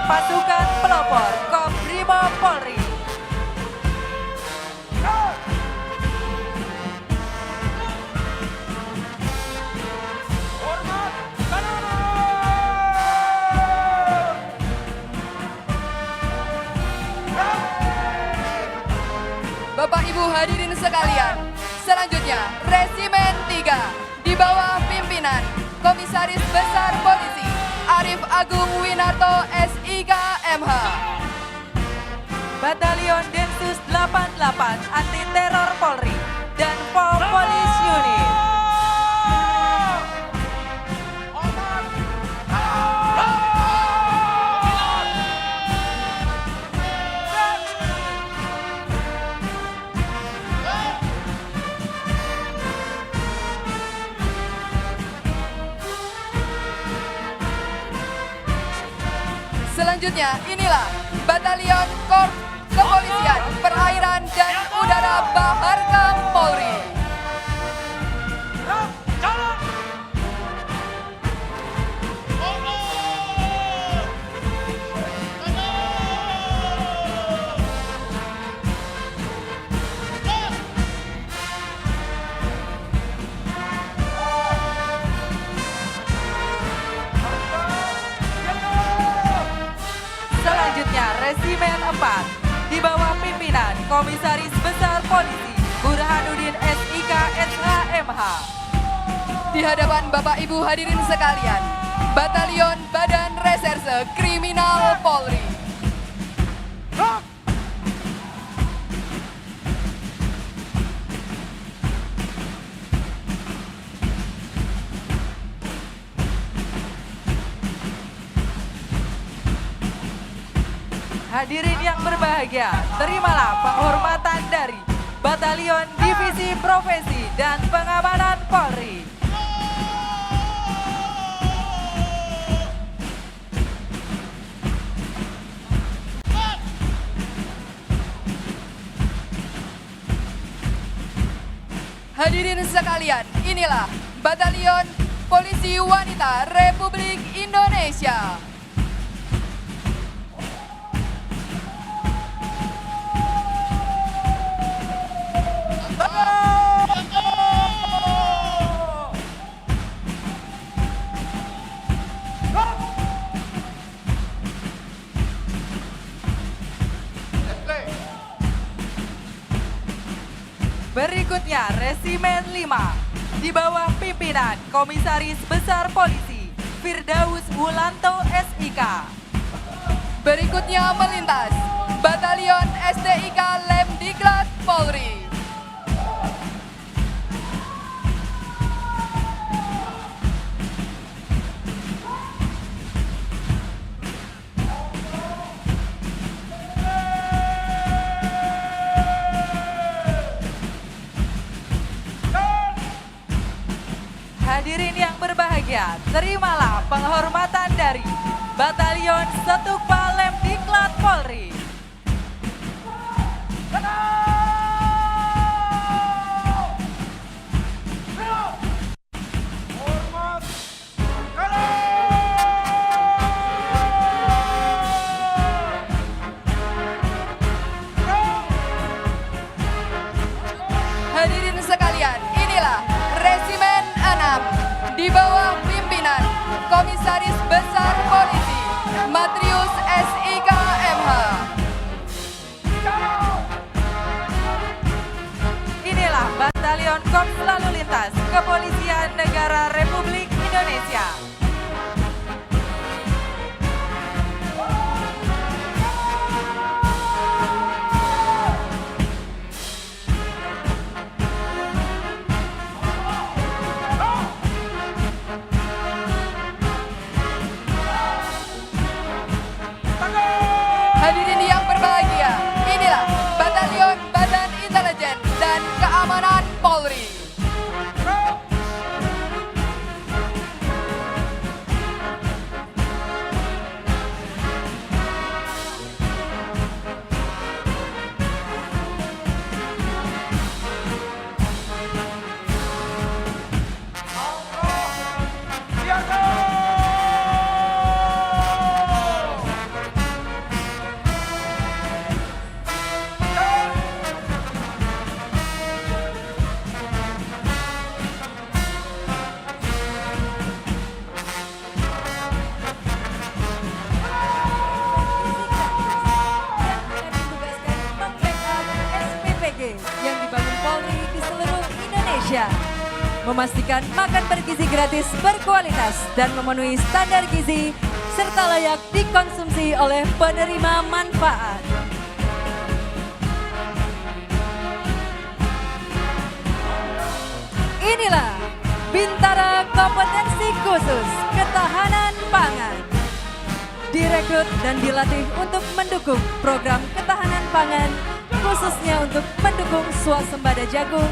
pasukan pelopor Kobrimob Polri. Bapak Ibu hadirin sekalian, selanjutnya Resimen 3 di bawah pimpinan Komisaris Besar Polisi Arif Agung Winarto SIK MH. Batalion Densus 88 Anti Teror Polri dan Pom Police Unit. Selanjutnya inilah Batalion Korps Kepolisian Perairan dan Udara Baharkam Polri. Selanjutnya Resimen 4 di bawah pimpinan Komisaris Besar Polisi Burhanuddin SIK SHMH. Di hadapan Bapak Ibu hadirin sekalian, Batalion Badan Reserse Kriminal Polri. Hadirin yang berbahagia, terimalah penghormatan dari Batalion Divisi Profesi dan Pengamanan Polri. Hadirin sekalian, inilah Batalion Polisi Wanita Republik Indonesia. Berikutnya Resimen 5 di bawah pimpinan Komisaris Besar Polisi Firdaus Wulanto SIK. Berikutnya melintas Batalion STIK Lemdiklat Polri. Hadirin yang berbahagia, terimalah penghormatan dari Batalion Setukpa Lemdiklat Polri. Hadirin sekalian, inilah Resimen 6 di bawah pimpinan Komisaris Besar Polisi Matrius SIK MH. Inilah Batalion Korps Lalu Lintas Kepolisian Negara Republik Indonesia. Hadirin yang berbahagia, inilah Batalion Badan Intelijen dan Keamanan Polri. memastikan makan bergizi gratis berkualitas dan memenuhi standar gizi serta layak dikonsumsi oleh penerima manfaat. Inilah Bintara Kompetensi Khusus Ketahanan Pangan. Direkrut dan dilatih untuk mendukung program ketahanan pangan, khususnya untuk mendukung swasembada jagung,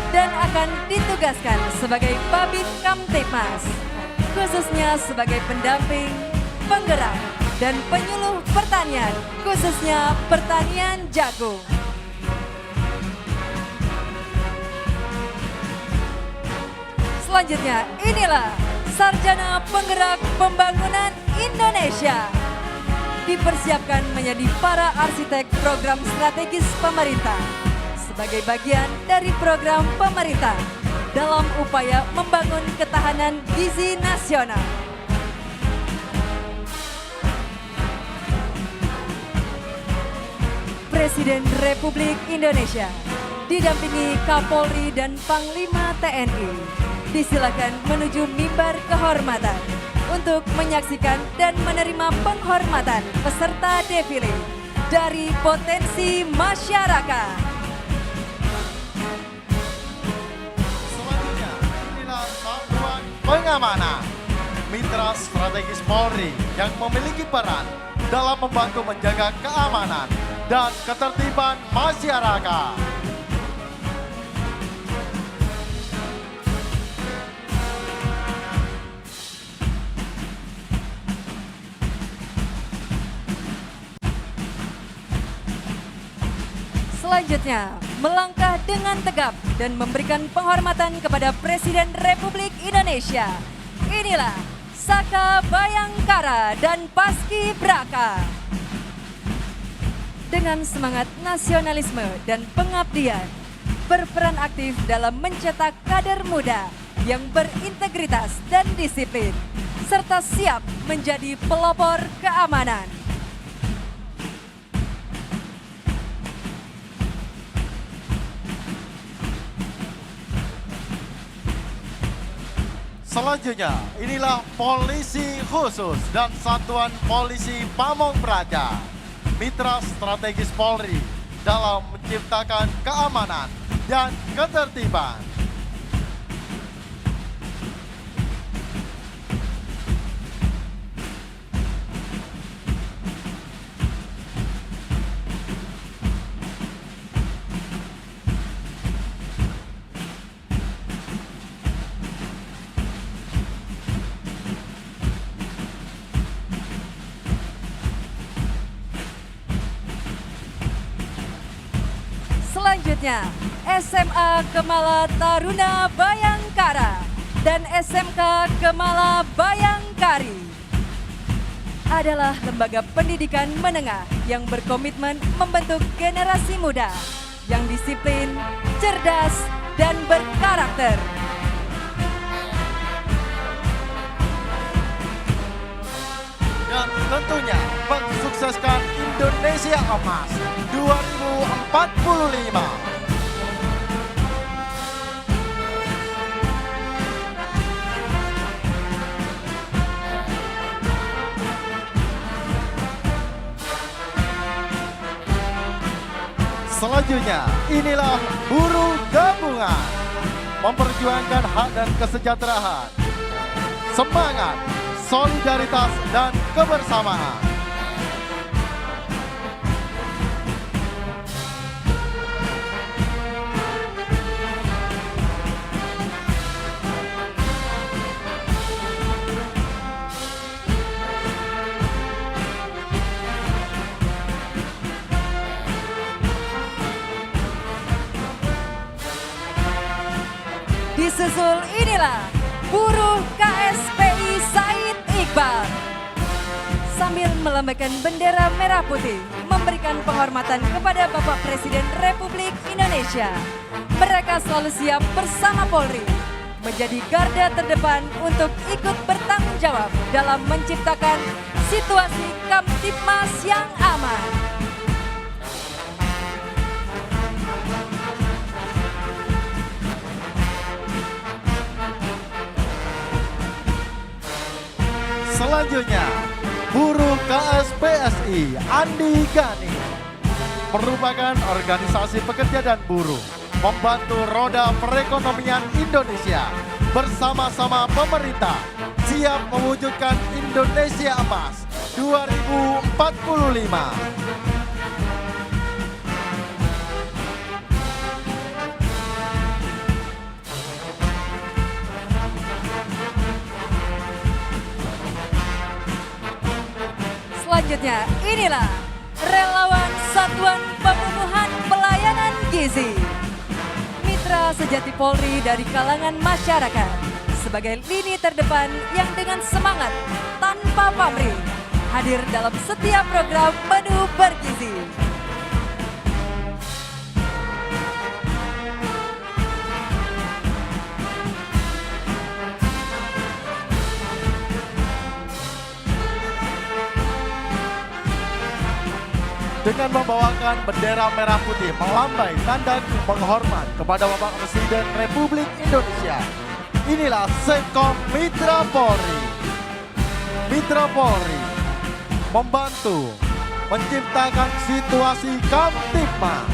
dan akan ditugaskan sebagai Babin Kamtipmas, khususnya sebagai pendamping, penggerak, dan penyuluh pertanian, khususnya pertanian jagung. Selanjutnya, inilah Sarjana Penggerak Pembangunan Indonesia. Dipersiapkan menjadi para arsitek program strategis pemerintah sebagai bagian dari program pemerintah dalam upaya membangun ketahanan gizi nasional. Presiden Republik Indonesia didampingi Kapolri dan Panglima TNI disilakan menuju mimbar kehormatan untuk menyaksikan dan menerima penghormatan peserta defile dari potensi masyarakat. Selanjutnya, inilah satuan pengamanan mitra strategis Polri yang memiliki peran dalam membantu menjaga keamanan dan ketertiban masyarakat. Selanjutnya, melangkah dengan tegap dan memberikan penghormatan kepada Presiden Republik Indonesia. Inilah Saka Bayangkara dan Paski Braka. Dengan semangat nasionalisme dan pengabdian, berperan aktif dalam mencetak kader muda yang berintegritas dan disiplin, serta siap menjadi pelopor keamanan. Selanjutnya, inilah Polisi Khusus dan Satuan Polisi Pamong Praja, mitra strategis Polri dalam menciptakan keamanan dan ketertiban. Selanjutnya, SMA Kemala Taruna Bayangkara dan SMK Kemala Bayangkari adalah lembaga pendidikan menengah yang berkomitmen membentuk generasi muda yang disiplin, cerdas, dan berkarakter. Dan tentunya mensukseskan Indonesia Emas 2045. Selanjutnya, inilah buruh gabungan, memperjuangkan hak dan kesejahteraan, semangat, solidaritas, dan kebersamaan. Disusul inilah buruh KSPI Said Iqbal. Sambil melambaikan bendera merah putih, memberikan penghormatan kepada Bapak Presiden Republik Indonesia. Mereka selalu siap bersama Polri, menjadi garda terdepan untuk ikut bertanggung jawab dalam menciptakan situasi Kamtipmas yang aman. Selanjutnya, buruh KSPSI Andi Gani merupakan organisasi pekerja dan buruh membantu roda perekonomian Indonesia bersama-sama pemerintah siap mewujudkan Indonesia Emas 2045. Selanjutnya, inilah relawan Satuan Pemenuhan Pelayanan Gizi. Mitra sejati Polri dari kalangan masyarakat sebagai lini terdepan yang dengan semangat tanpa pamrih hadir dalam setiap program Menu Bergizi. Dengan membawakan bendera merah putih melambai tanda penghormat kepada Bapak Presiden Republik Indonesia. Inilah Sekom Mitra Polri. Mitra Polri membantu menciptakan situasi Kamtipmas.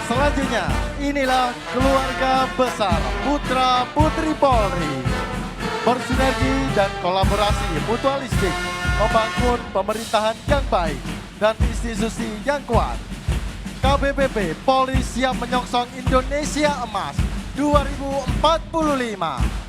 Selanjutnya, inilah keluarga besar Putra Putri Polri. Bersinergi dan kolaborasi mutualistik membangun pemerintahan yang baik dan institusi yang kuat. KBPP Polri siap menyongsong Indonesia Emas 2045.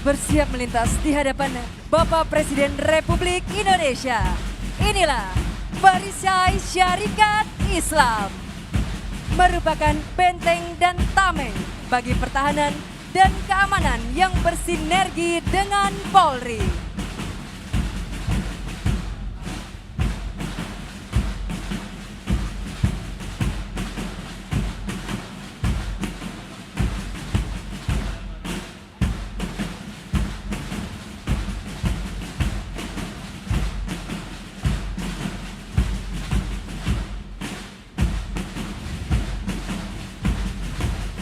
Bersiap melintas di hadapan Bapak Presiden Republik Indonesia. Inilah Perisai Syarikat Islam. Merupakan benteng dan tameng bagi pertahanan dan keamanan yang bersinergi dengan Polri.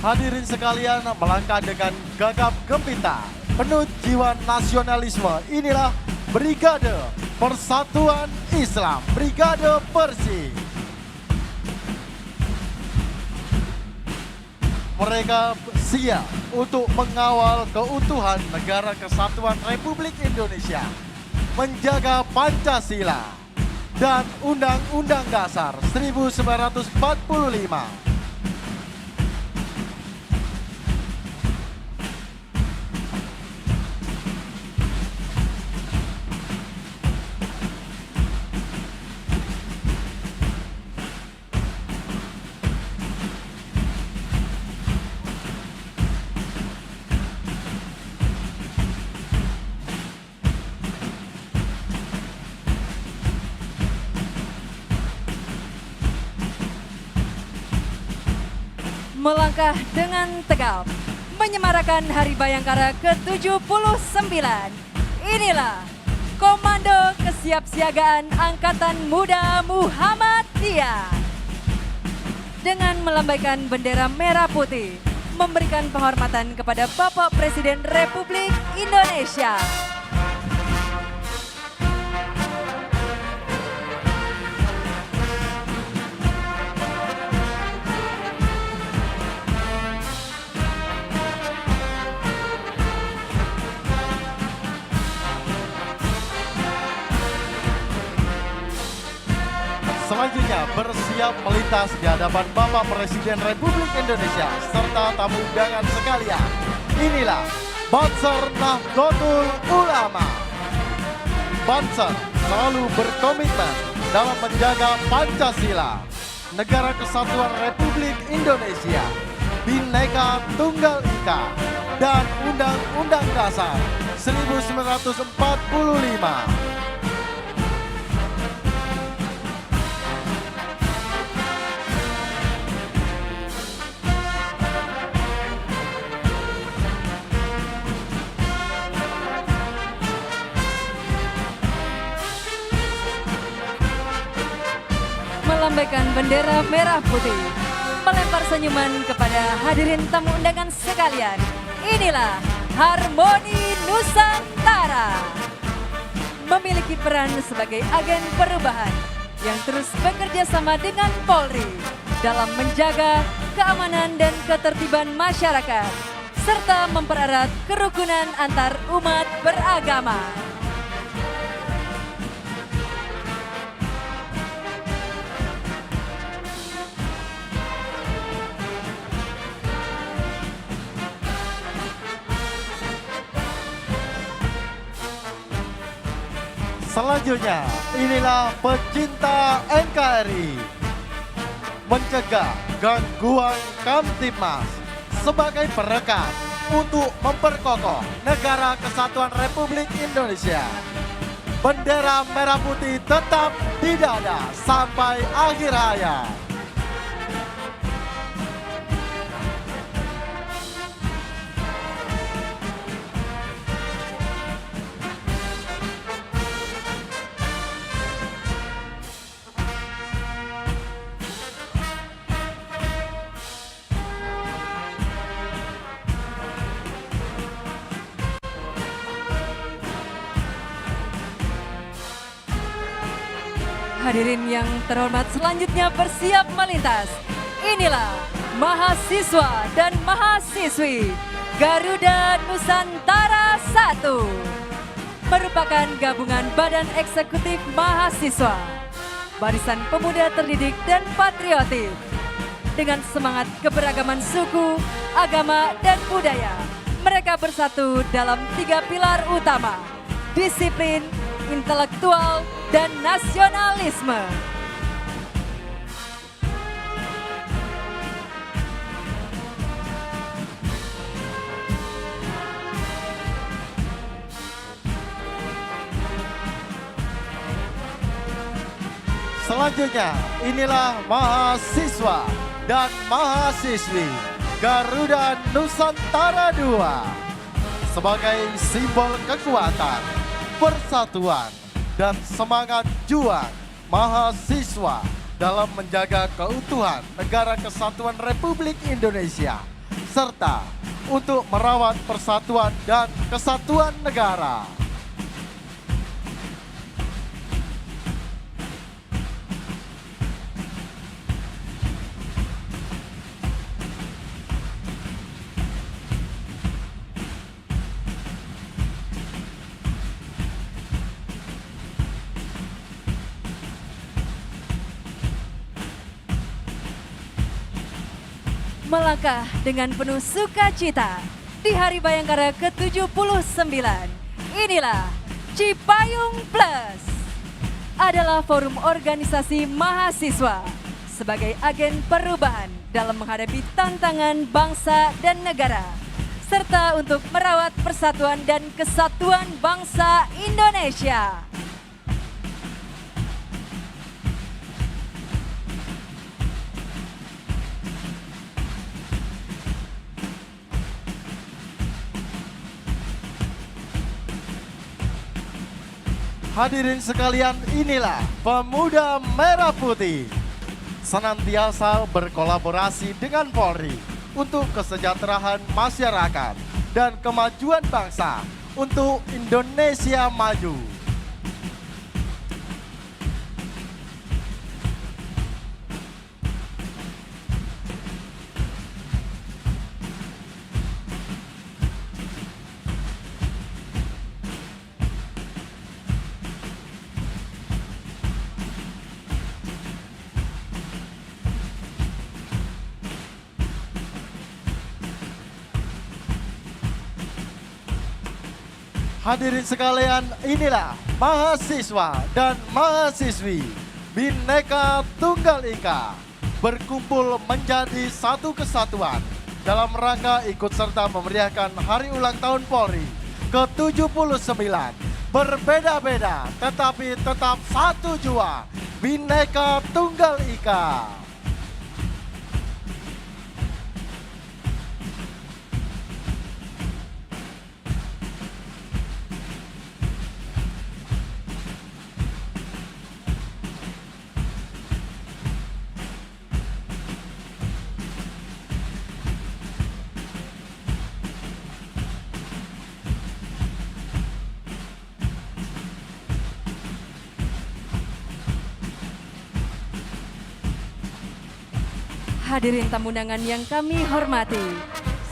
Hadirin sekalian, melangkah dengan gagap gempita, penuh jiwa nasionalisme. Inilah Brigade Persatuan Islam, Brigade Persi. Mereka siap untuk mengawal keutuhan Negara Kesatuan Republik Indonesia, menjaga Pancasila dan Undang-Undang Dasar 1945. Melangkah dengan tegap, menyemarakan Hari Bayangkara ke-79. Inilah Komando Kesiapsiagaan Angkatan Muda Muhammadiyah. Dengan melambaikan bendera merah putih, memberikan penghormatan kepada Bapak Presiden Republik Indonesia. Selanjutnya bersiap melintas di hadapan Bapak Presiden Republik Indonesia serta tamu undangan sekalian. Inilah Banser Nahdlatul Ulama. Banser selalu berkomitmen dalam menjaga Pancasila, Negara Kesatuan Republik Indonesia, Bhinneka Tunggal Ika, dan Undang-Undang Dasar 1945. Melambaikan bendera merah putih, melempar senyuman kepada hadirin tamu undangan sekalian. Inilah Harmoni Nusantara. Memiliki peran sebagai agen perubahan yang terus bekerja sama dengan Polri dalam menjaga keamanan dan ketertiban masyarakat, serta mempererat kerukunan antar umat beragama. Selanjutnya, inilah pecinta NKRI. Mencegah gangguan Kamtibmas sebagai perekat untuk memperkokoh Negara Kesatuan Republik Indonesia. Bendera merah putih tetap di dada sampai akhir hayat. Hadirin yang terhormat, selanjutnya bersiap melintas. Inilah mahasiswa dan mahasiswi Garuda Nusantara 1. Merupakan gabungan badan eksekutif mahasiswa, barisan pemuda terdidik dan patriotik. Dengan semangat keberagaman suku, agama, dan budaya, mereka bersatu dalam 3 pilar utama: disiplin, intelektual, dan nasionalisme. Selanjutnya, inilah mahasiswa dan mahasiswi Garuda Nusantara 2 sebagai simbol kekuatan, persatuan, dan semangat juang mahasiswa dalam menjaga keutuhan Negara Kesatuan Republik Indonesia, serta untuk merawat persatuan dan kesatuan negara. Melangkah dengan penuh sukacita di Hari Bayangkara ke-79. Inilah Cipayung Plus. Adalah forum organisasi mahasiswa sebagai agen perubahan dalam menghadapi tantangan bangsa dan negara, serta untuk merawat persatuan dan kesatuan bangsa Indonesia. Hadirin sekalian, inilah Pemuda Merah Putih. Senantiasa berkolaborasi dengan Polri untuk kesejahteraan masyarakat dan kemajuan bangsa untuk Indonesia maju. Hadirin sekalian, inilah mahasiswa dan mahasiswi Bhinneka Tunggal Ika berkumpul menjadi satu kesatuan dalam rangka ikut serta memeriahkan Hari Ulang Tahun Polri ke-79. Berbeda-beda tetapi tetap satu jua, Bhinneka Tunggal Ika. Hadirin tamu undangan yang kami hormati,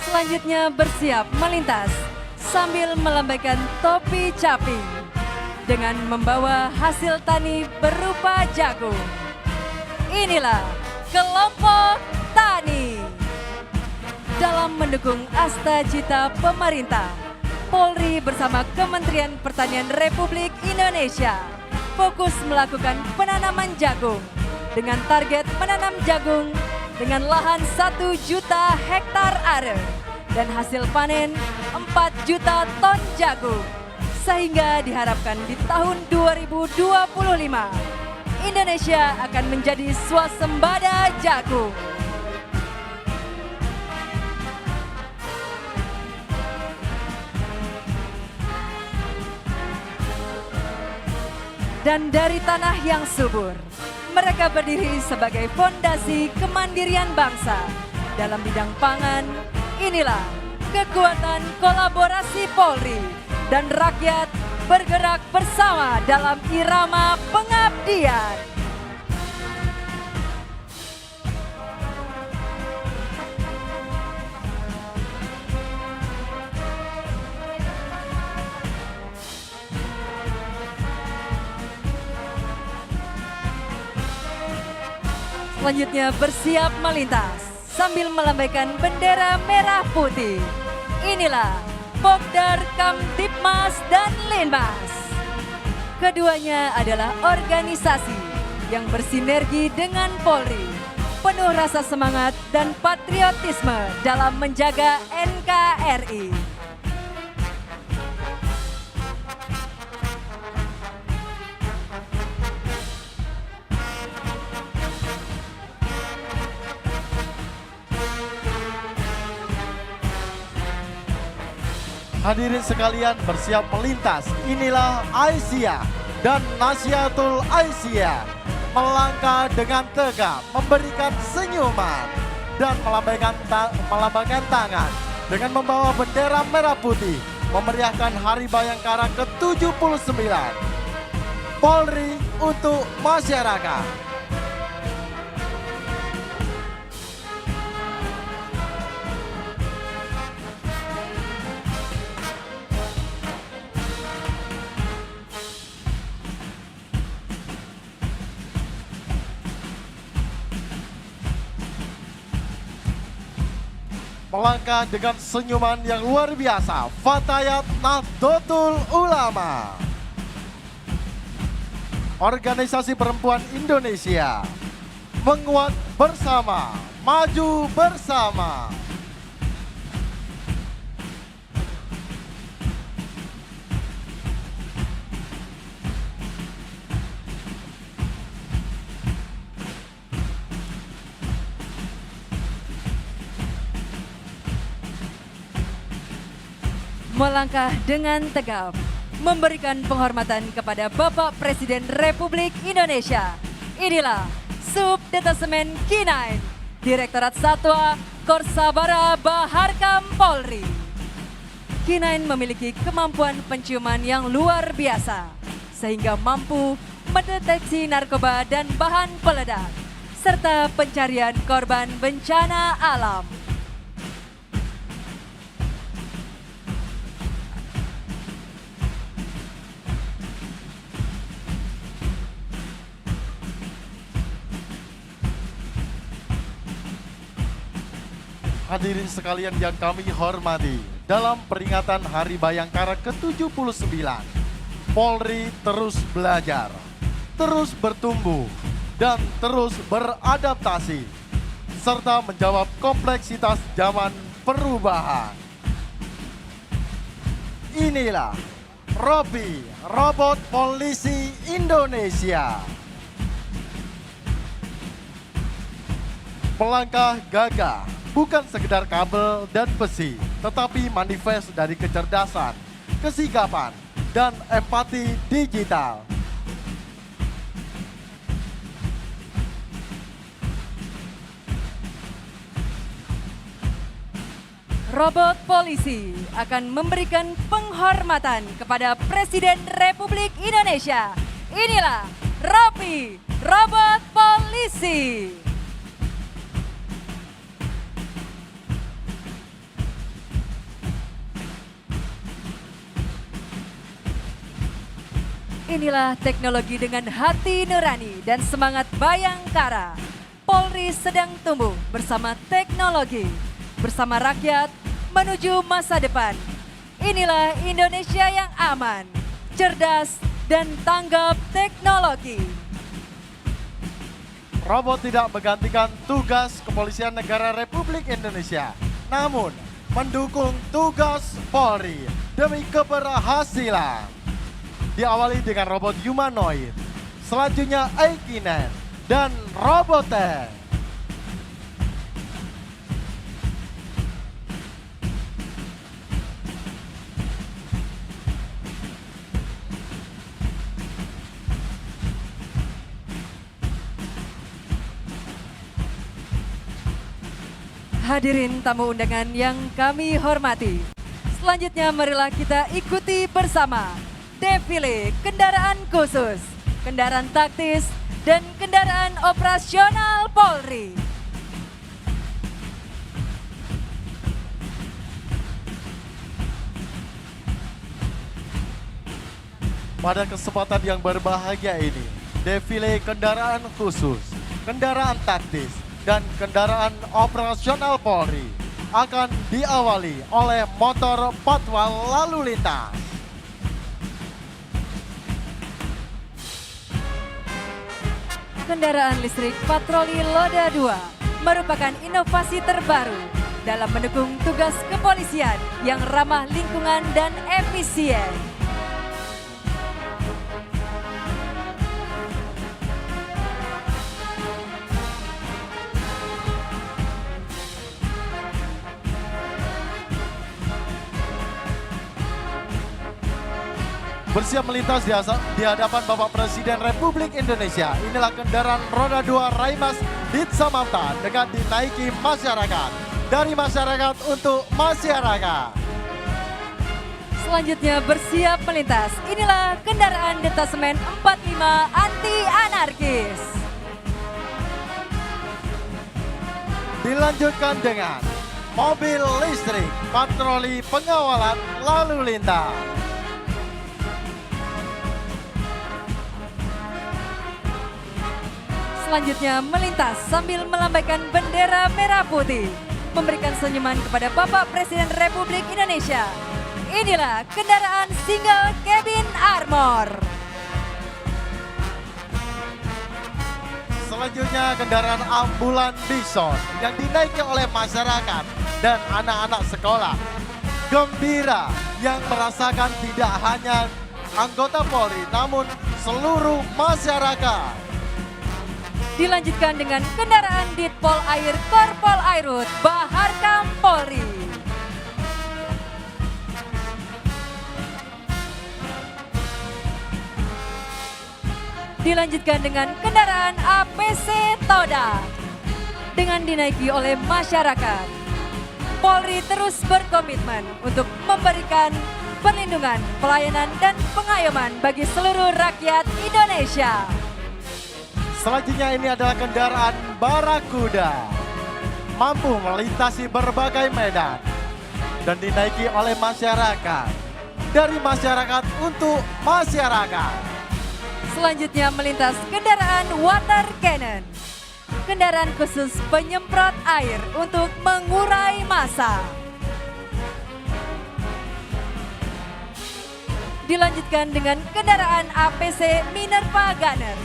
selanjutnya bersiap melintas sambil melambaikan topi caping dengan membawa hasil tani berupa jagung. Inilah kelompok tani. Dalam mendukung asta cita pemerintah, Polri bersama Kementerian Pertanian Republik Indonesia fokus melakukan penanaman jagung dengan target menanam jagung dengan lahan 1 juta hektar area dan hasil panen 4 juta ton jagung. Sehingga diharapkan di tahun 2025 Indonesia akan menjadi swasembada jagung. Dan dari tanah yang subur, mereka berdiri sebagai fondasi kemandirian bangsa dalam bidang pangan. Inilah kekuatan kolaborasi Polri dan rakyat bergerak bersama dalam irama pengabdian. Selanjutnya bersiap melintas sambil melambaikan bendera merah putih. Inilah Pokdar Kamtibmas dan Linmas. Keduanya adalah organisasi yang bersinergi dengan Polri, penuh rasa semangat dan patriotisme dalam menjaga NKRI. Hadirin sekalian bersiap melintas. Inilah Aisyah dan Nasyatul Aisyah melangkah dengan tegap, memberikan senyuman dan melambaikan tangan dengan membawa bendera merah putih, memeriahkan Hari Bayangkara ke-79. Polri untuk masyarakat. Melangkah dengan senyuman yang luar biasa, Fatayat Nahdlatul Ulama, Organisasi Perempuan Indonesia, menguat bersama, maju bersama. Melangkah dengan tegap, memberikan penghormatan kepada Bapak Presiden Republik Indonesia. Inilah Subdetasemen K9, Direktorat Satwa Korsabara Baharkam Polri. K9 memiliki kemampuan penciuman yang luar biasa, sehingga mampu mendeteksi narkoba dan bahan peledak, serta pencarian korban bencana alam. Hadirin sekalian yang kami hormati, dalam peringatan Hari Bayangkara ke-79, Polri terus belajar, terus bertumbuh, dan terus beradaptasi. serta menjawab kompleksitas zaman perubahan. Inilah Robi, robot polisi Indonesia. Melangkah gagah, bukan sekedar kabel dan besi, tetapi manifest dari kecerdasan, kesigapan, dan empati digital. Robot polisi akan memberikan penghormatan kepada Presiden Republik Indonesia. Inilah Robi, robot polisi. Inilah teknologi dengan hati nurani dan semangat bayangkara. Polri sedang tumbuh bersama teknologi, bersama rakyat menuju masa depan. Inilah Indonesia yang aman, cerdas, dan tanggap teknologi. Robot tidak menggantikan tugas Kepolisian Negara Republik Indonesia, namun mendukung tugas Polri demi keberhasilan. Diawali dengan robot humanoid, selanjutnya Aikinen dan Robotek. Hadirin tamu undangan yang kami hormati, selanjutnya marilah kita ikuti bersama defile kendaraan khusus, kendaraan taktis, dan kendaraan operasional Polri. Pada kesempatan yang berbahagia ini, defile kendaraan khusus, kendaraan taktis, dan kendaraan operasional Polri akan diawali oleh motor patwal lalu lintas. Kendaraan listrik patroli Loda 2 merupakan inovasi terbaru dalam mendukung tugas kepolisian yang ramah lingkungan dan efisien. Bersiap melintas di hadapan Bapak Presiden Republik Indonesia. Inilah kendaraan roda 2 Raimas Ditsamapta dengan dinaiki masyarakat. Dari masyarakat untuk masyarakat. Selanjutnya bersiap melintas. Inilah kendaraan detasemen 45 anti anarkis. Dilanjutkan dengan mobil listrik patroli pengawalan lalu lintas. Selanjutnya melintas sambil melambaikan bendera merah putih, memberikan senyuman kepada Bapak Presiden Republik Indonesia. Inilah kendaraan single cabin armor. Selanjutnya kendaraan ambulan Bison yang dinaiki oleh masyarakat dan anak-anak sekolah. Gembira yang merasakan tidak hanya anggota Polri namun seluruh masyarakat. Dilanjutkan dengan kendaraan Ditpol Air Korpol Airut Baharkam Polri. Dilanjutkan dengan kendaraan APC Toda dengan dinaiki oleh masyarakat. Polri terus berkomitmen untuk memberikan perlindungan, pelayanan, dan pengayoman bagi seluruh rakyat Indonesia. Selanjutnya ini adalah kendaraan Barakuda, mampu melintasi berbagai medan dan dinaiki oleh masyarakat, dari masyarakat untuk masyarakat. Selanjutnya melintas kendaraan water cannon, kendaraan khusus penyemprot air untuk mengurai massa. Dilanjutkan dengan kendaraan APC Minerva Gunner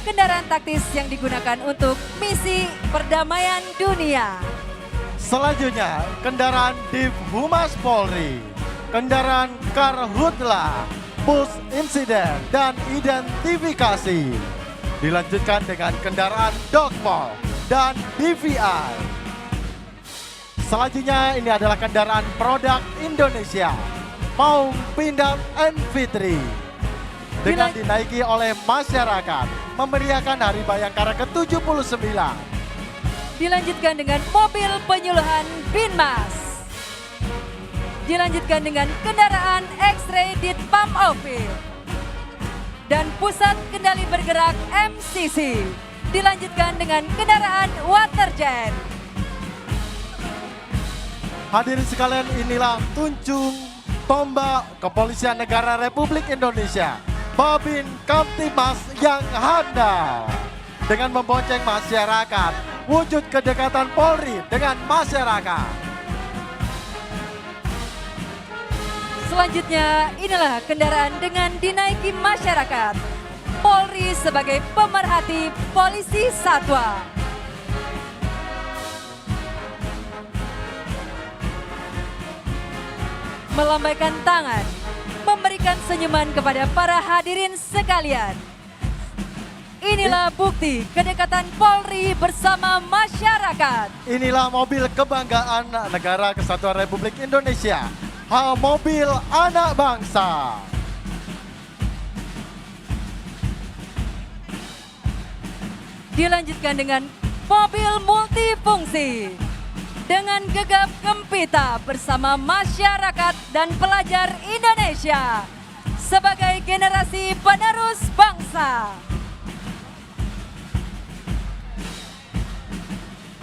kendaraan taktis yang digunakan untuk misi perdamaian dunia. Selanjutnya, kendaraan Div Humas Polri, kendaraan Karhutla, bus insiden dan identifikasi. Dilanjutkan dengan kendaraan Dogpol dan DVI. Selanjutnya ini adalah kendaraan produk Indonesia, Maung Pindad NV3. Dengan dinaiki oleh masyarakat, memeriahkan Hari Bayangkara ke-79. Dilanjutkan dengan mobil penyuluhan Binmas. Dilanjutkan dengan kendaraan X-Ray Ditpam Office. Dan Pusat Kendali Bergerak MCC. Dilanjutkan dengan kendaraan Waterjet. Hadirin sekalian, inilah tunjung tombak Kepolisian Negara Republik Indonesia, Babin Kamtibmas yang handal. Dengan membonceng masyarakat, wujud kedekatan Polri dengan masyarakat. Selanjutnya, inilah kendaraan dengan dinaiki masyarakat. Polri sebagai pemerhati polisi satwa. Melambaikan tangan, memberikan senyuman kepada para hadirin sekalian. Inilah bukti kedekatan Polri bersama masyarakat. Inilah mobil kebanggaan Negara Kesatuan Republik Indonesia, mobil anak bangsa. Dilanjutkan dengan mobil multifungsi. Dengan gegap gempita bersama masyarakat dan pelajar Indonesia sebagai generasi penerus bangsa.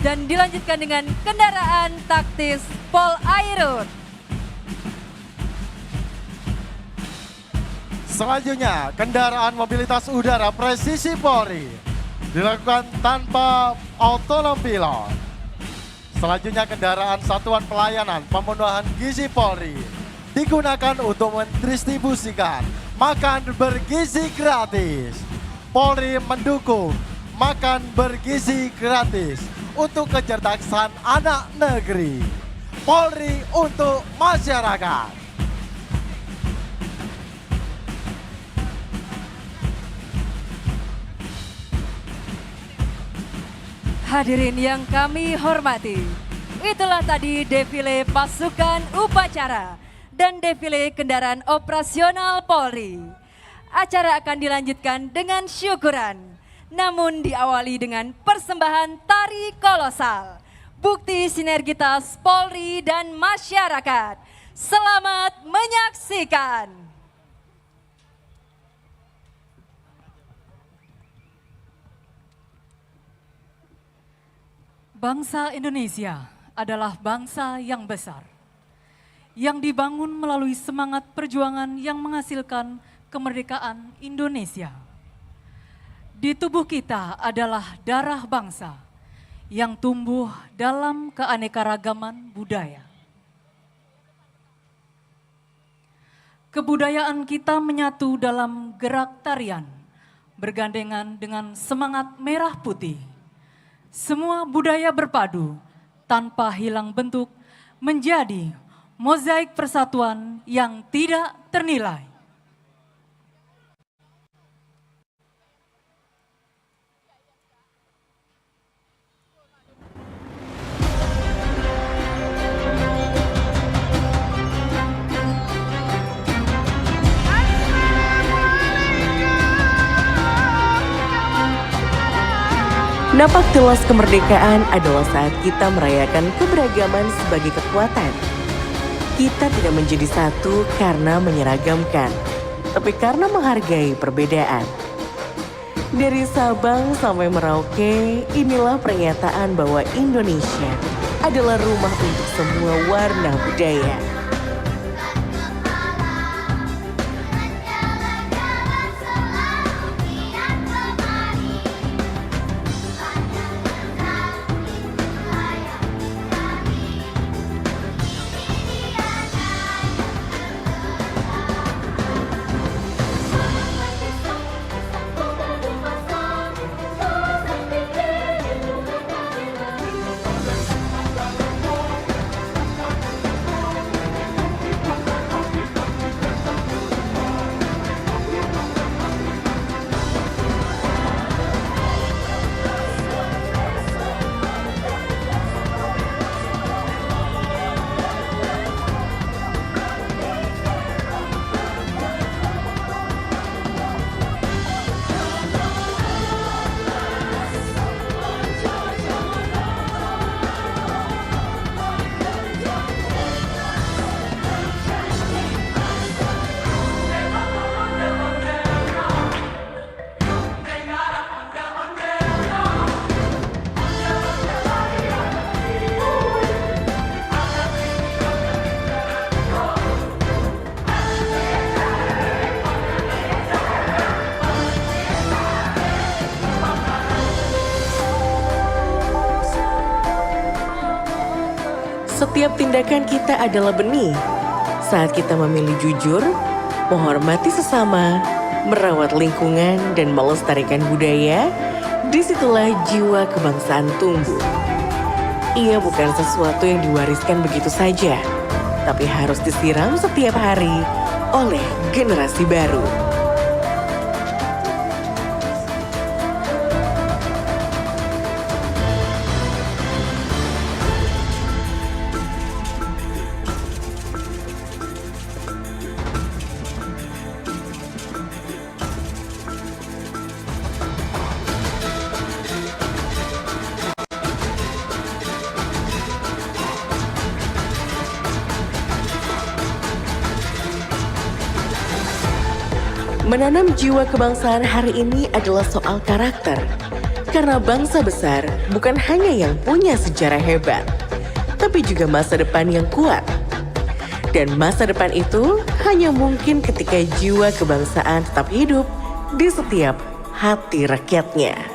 Dan dilanjutkan dengan kendaraan taktis Pol Airut. Selanjutnya, kendaraan mobilitas udara presisi Polri dilakukan tanpa autonom pilot. Selanjutnya, kendaraan Satuan Pelayanan Pemenuhan Gizi Polri digunakan untuk mendistribusikan makan bergizi gratis. Polri mendukung makan bergizi gratis untuk kecerdasan anak negeri. Polri untuk masyarakat. Hadirin yang kami hormati, itulah tadi defile pasukan upacara dan defile kendaraan operasional Polri. Acara akan dilanjutkan dengan syukuran, namun diawali dengan persembahan tari kolosal. Bukti sinergitas Polri dan masyarakat. Selamat menyaksikan. Bangsa Indonesia adalah bangsa yang besar, yang dibangun melalui semangat perjuangan yang menghasilkan kemerdekaan Indonesia. Di tubuh kita adalah darah bangsa yang tumbuh dalam keanekaragaman budaya. Kebudayaan kita menyatu dalam gerak tarian, bergandengan dengan semangat merah putih. Semua budaya berpadu tanpa hilang bentuk menjadi mozaik persatuan yang tidak ternilai. Napak tilas kemerdekaan adalah saat kita merayakan keberagaman sebagai kekuatan. Kita tidak menjadi satu karena menyeragamkan, tapi karena menghargai perbedaan. Dari Sabang sampai Merauke, inilah pernyataan bahwa Indonesia adalah rumah untuk semua warna budaya. Setiap tindakan kita adalah benih. Saat kita memilih jujur, menghormati sesama, merawat lingkungan, dan melestarikan budaya, disitulah jiwa kebangsaan tumbuh. Ia bukan sesuatu yang diwariskan begitu saja, tapi harus disiram setiap hari oleh generasi baru. Menanam jiwa kebangsaan hari ini adalah soal karakter. Karena bangsa besar bukan hanya yang punya sejarah hebat, tapi juga masa depan yang kuat. Dan masa depan itu hanya mungkin ketika jiwa kebangsaan tetap hidup di setiap hati rakyatnya.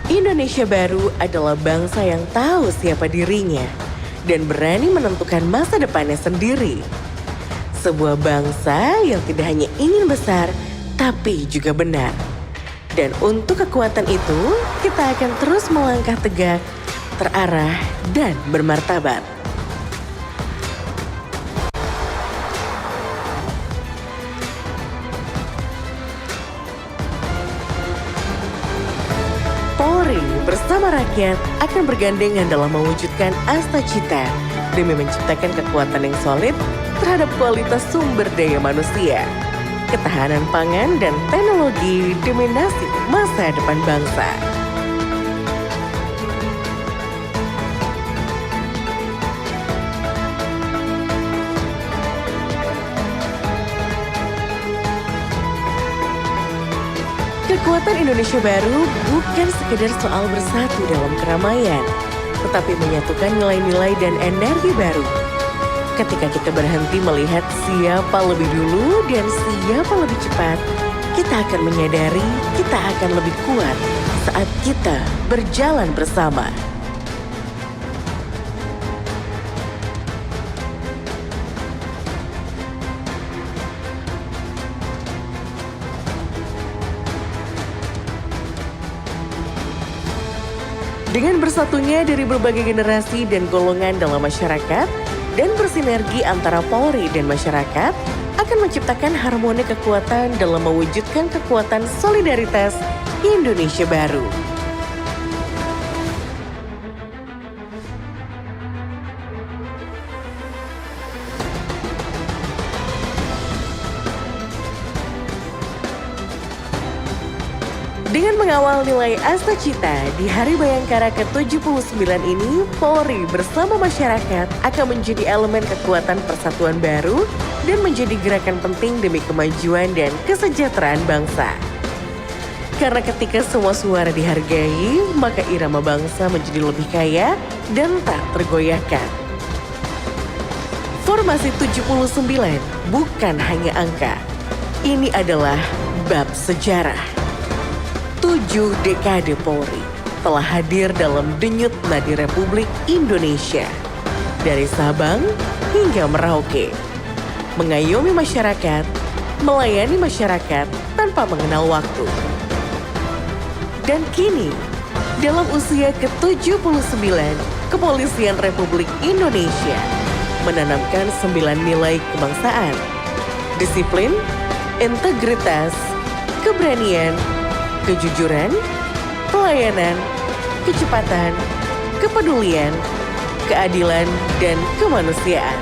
Indonesia baru adalah bangsa yang tahu siapa dirinya dan berani menentukan masa depannya sendiri. Sebuah bangsa yang tidak hanya ingin besar, tapi juga benar. Dan untuk kekuatan itu, kita akan terus melangkah tegak, terarah, dan bermartabat. Polri bersama rakyat akan bergandengan dalam mewujudkan Astacita demi menciptakan kekuatan yang solid terhadap kualitas sumber daya manusia, ketahanan pangan dan teknologi demi nasib masa depan bangsa. Kekuatan Indonesia baru bukan sekedar soal bersatu dalam keramaian, tetapi menyatukan nilai-nilai dan energi baru. Ketika kita berhenti melihat siapa lebih dulu dan siapa lebih cepat, kita akan menyadari kita akan lebih kuat saat kita berjalan bersama. Dengan bersatunya dari berbagai generasi dan golongan dalam masyarakat, dan bersinergi antara Polri dan masyarakat, akan menciptakan harmoni kekuatan dalam mewujudkan kekuatan solidaritas Indonesia baru. Dengan mengawal nilai Astacita di Hari Bayangkara ke-79 ini, Polri bersama masyarakat akan menjadi elemen kekuatan persatuan baru dan menjadi gerakan penting demi kemajuan dan kesejahteraan bangsa. Karena ketika semua suara dihargai, maka irama bangsa menjadi lebih kaya dan tak tergoyahkan. Formasi 79 bukan hanya angka. Ini adalah bab sejarah. 7 dekade Polri telah hadir dalam denyut nadi Republik Indonesia. Dari Sabang hingga Merauke. Mengayomi masyarakat, melayani masyarakat tanpa mengenal waktu. Dan kini, dalam usia ke-79, Kepolisian Republik Indonesia menanamkan 9 nilai kebangsaan. Disiplin, integritas, keberanian, kejujuran, pelayanan, kecepatan, kepedulian, keadilan, dan kemanusiaan.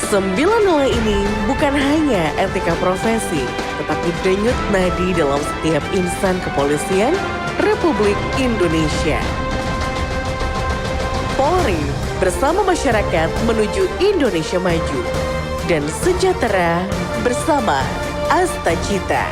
9 nilai ini bukan hanya etika profesi, tetapi denyut nadi dalam setiap insan kepolisian Republik Indonesia. Polri bersama masyarakat menuju Indonesia maju dan sejahtera bersama Astacita.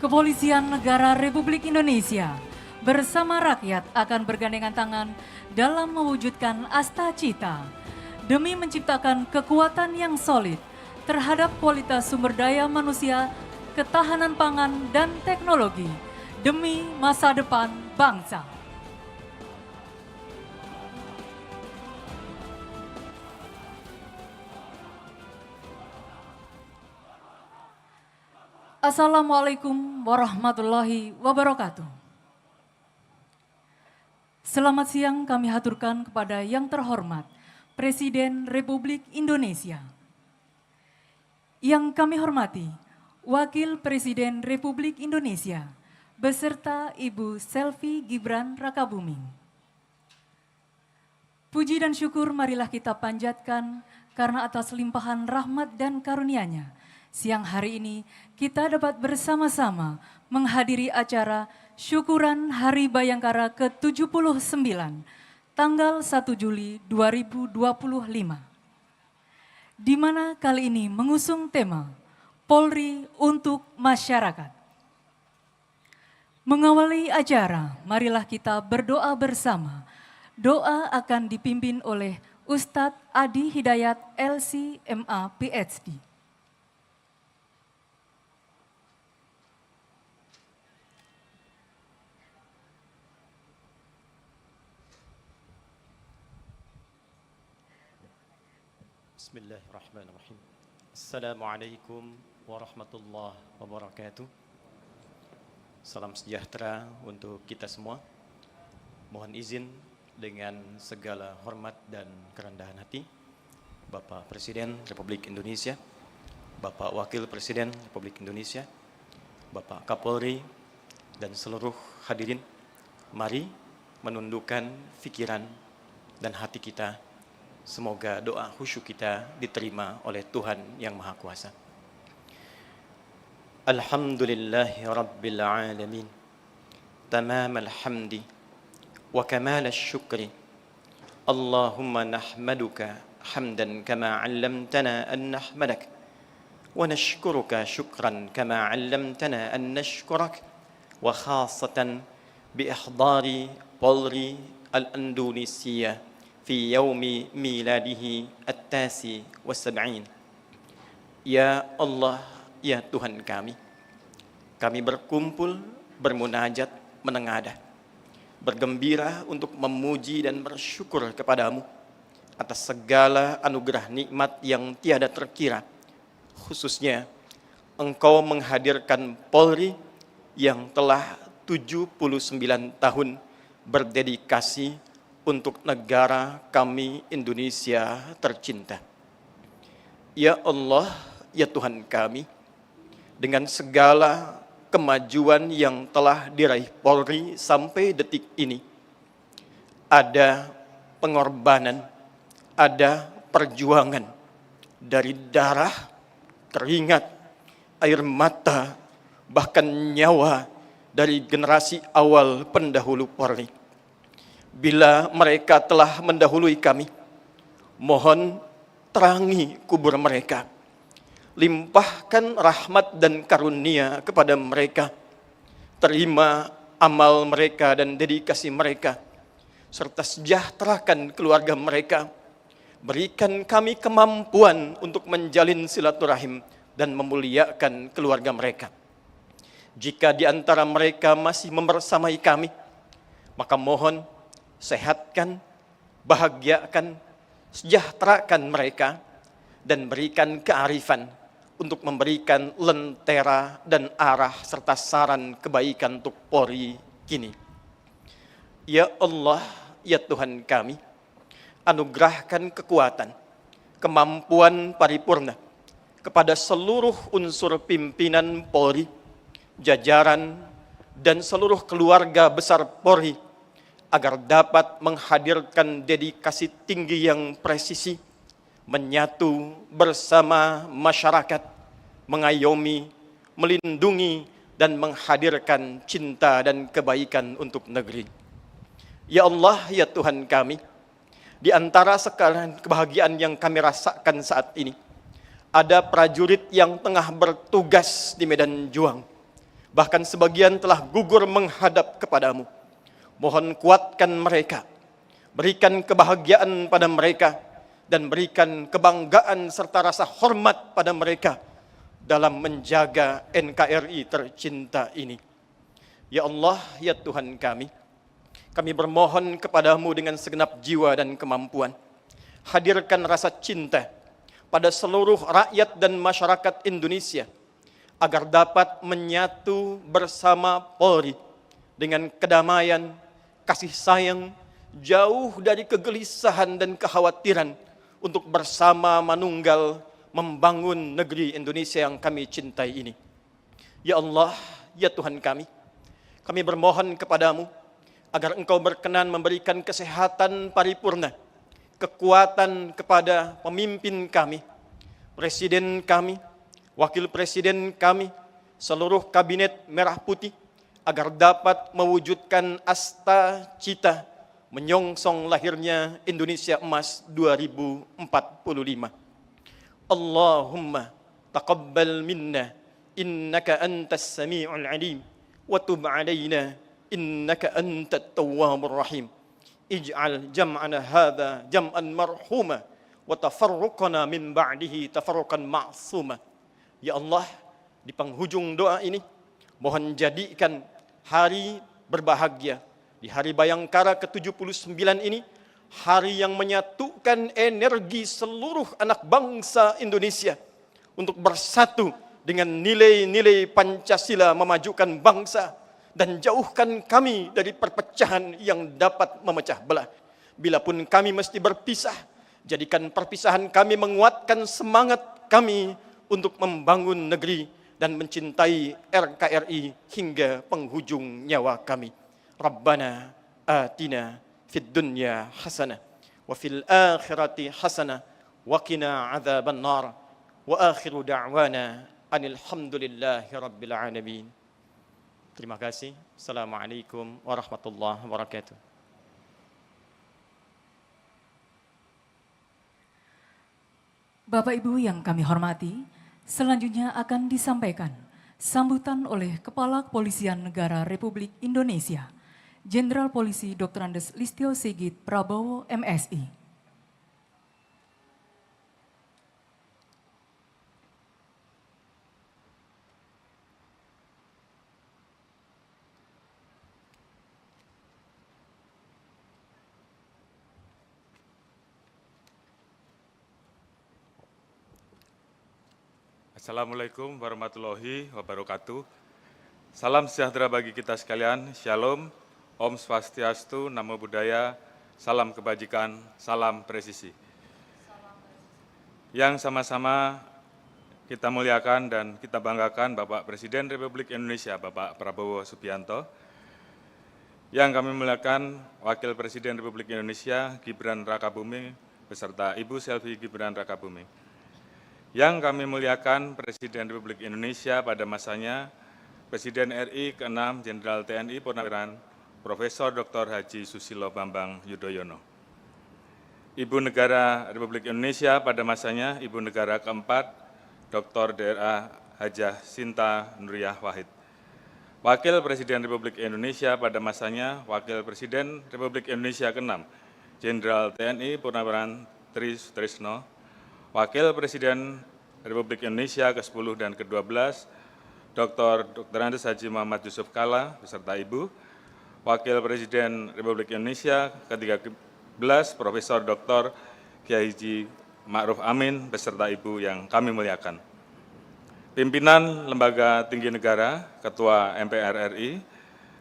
Kepolisian Negara Republik Indonesia bersama rakyat akan bergandengan tangan dalam mewujudkan Asta Cita demi menciptakan kekuatan yang solid terhadap kualitas sumber daya manusia, ketahanan pangan, dan teknologi demi masa depan bangsa. Assalamualaikum warahmatullahi wabarakatuh. Selamat siang kami haturkan kepada yang terhormat Presiden Republik Indonesia. Yang kami hormati Wakil Presiden Republik Indonesia beserta Ibu Selvi Gibran Rakabuming. Puji dan syukur marilah kita panjatkan karena atas limpahan rahmat dan karunia-Nya, siang hari ini kita dapat bersama-sama menghadiri acara Syukuran Hari Bayangkara ke-79 tanggal 1 Juli 2025. Di mana kali ini mengusung tema Polri untuk Masyarakat. Mengawali acara, marilah kita berdoa bersama. Doa akan dipimpin oleh Ustadz Adi Hidayat LC MA PhD. Bismillahirrahmanirrahim. Assalamualaikum warahmatullahi wabarakatuh. Salam sejahtera untuk kita semua. Mohon izin dengan segala hormat dan kerendahan hati, Bapak Presiden Republik Indonesia, Bapak Wakil Presiden Republik Indonesia, Bapak Kapolri, dan seluruh hadirin, mari menundukkan pikiran dan hati kita. Semoga doa khusyuk kita diterima oleh Tuhan Yang Maha Kuasa. Alhamdulillahi Rabbil Alamin. Tamam alhamdi wa kamal syukri. Allahumma nahmaduka hamdan kama 'allamtana an nahmadak. Wa nashkuruka syukran kama 'allamtana an nashkurak. Wa khasatan bi ihdari Polri al-Indonesia في يوم ميلاده ال-70. Ya Allah, ya Tuhan kami berkumpul, bermunajat, menengadah, bergembira untuk memuji dan bersyukur kepadamu atas segala anugerah nikmat yang tiada terkira. Khususnya Engkau menghadirkan Polri yang telah 79 tahun berdedikasi untuk negara kami Indonesia tercinta. Ya Allah, ya Tuhan kami, dengan segala kemajuan yang telah diraih Polri sampai detik ini, ada pengorbanan, ada perjuangan dari darah, keringat, air mata, bahkan nyawa dari generasi awal pendahulu Polri. Bila mereka telah mendahului kami, mohon terangi kubur mereka. Limpahkan rahmat dan karunia kepada mereka. Terima amal mereka dan dedikasi mereka, serta sejahterakan keluarga mereka. Berikan kami kemampuan untuk menjalin silaturahim dan memuliakan keluarga mereka. Jika di antara mereka masih membersamai kami, maka mohon sehatkan, bahagiakan, sejahterakan mereka, dan berikan kearifan untuk memberikan lentera dan arah serta saran kebaikan untuk Polri kini. Ya Allah, ya Tuhan kami, anugerahkan kekuatan, kemampuan paripurna kepada seluruh unsur pimpinan Polri, jajaran, dan seluruh keluarga besar Polri, agar dapat menghadirkan dedikasi tinggi yang presisi, menyatu bersama masyarakat, mengayomi, melindungi, dan menghadirkan cinta dan kebaikan untuk negeri. Ya Allah, ya Tuhan kami, di antara sekalian kebahagiaan yang kami rasakan saat ini, ada prajurit yang tengah bertugas di medan juang, bahkan sebagian telah gugur menghadap kepadamu. Mohon kuatkan mereka, berikan kebahagiaan pada mereka, dan berikan kebanggaan serta rasa hormat pada mereka dalam menjaga NKRI tercinta ini. Ya Allah, ya Tuhan kami bermohon kepadamu dengan segenap jiwa dan kemampuan. Hadirkan rasa cinta pada seluruh rakyat dan masyarakat Indonesia agar dapat menyatu bersama Polri dengan kedamaian, kasih sayang, jauh dari kegelisahan dan kekhawatiran untuk bersama manunggal membangun negeri Indonesia yang kami cintai ini. Ya Allah, ya Tuhan kami bermohon kepadamu agar Engkau berkenan memberikan kesehatan paripurna, kekuatan kepada pemimpin kami, presiden kami, wakil presiden kami, seluruh kabinet merah putih, agar dapat mewujudkan asta cita menyongsong lahirnya Indonesia Emas 2045. Allahumma taqabbal minna innaka antas sami'ul alim wa tub alaina innaka antat tawwabur rahim. Ij'al jam'ana hadha jam'an marhuma wa tafarruqana min ba'dihi tafarruqan ma'suma. Ya Allah, di penghujung doa ini mohon jadikan hari berbahagia di hari Bayangkara ke-79 ini hari yang menyatukan energi seluruh anak bangsa Indonesia untuk bersatu dengan nilai-nilai Pancasila memajukan bangsa dan jauhkan kami dari perpecahan yang dapat memecah belah. Bilapun kami mesti berpisah, jadikan perpisahan kami menguatkan semangat kami untuk membangun negeri dan mencintai NKRI hingga penghujung nyawa kami. Rabbana atina fid dunya hasanah wa fil akhirati hasanah wa qina adzaban nar wa akhiru da'wana anil hamdulillahi rabbil alamin. Terima kasih. Assalamualaikum warahmatullahi wabarakatuh. Bapak Ibu yang kami hormati, selanjutnya akan disampaikan sambutan oleh Kepala Kepolisian Negara Republik Indonesia, Jenderal Polisi Dr. Andes Listio Sigit Prabowo, MSI. Assalamualaikum warahmatullahi wabarakatuh. Salam sejahtera bagi kita sekalian. Shalom, Om Swastiastu, Namo Buddhaya, salam kebajikan, salam presisi. Yang sama-sama kita muliakan dan kita banggakan Bapak Presiden Republik Indonesia, Bapak Prabowo Subianto. Yang kami muliakan Wakil Presiden Republik Indonesia, Gibran Rakabuming, beserta Ibu Selvi Gibran Rakabuming. Yang kami muliakan Presiden Republik Indonesia pada masanya, Presiden RI ke-6 Jenderal TNI Purnawirawan Profesor Dr. Haji Susilo Bambang Yudhoyono. Ibu Negara Republik Indonesia pada masanya, Ibu Negara ke-4 Dr. DRA Hajah Sinta Nuriyah Wahid. Wakil Presiden Republik Indonesia pada masanya, Wakil Presiden Republik Indonesia ke-6 Jenderal TNI Purnawirawan Tri Sutrisno. Wakil Presiden Republik Indonesia ke-10 dan ke-12, Dr. Andes Haji Muhammad Yusuf Kalla, beserta Ibu. Wakil Presiden Republik Indonesia ke-13, Profesor Dr. Kiai Haji Ma'ruf Amin, beserta Ibu yang kami muliakan. Pimpinan Lembaga Tinggi Negara, Ketua MPR RI,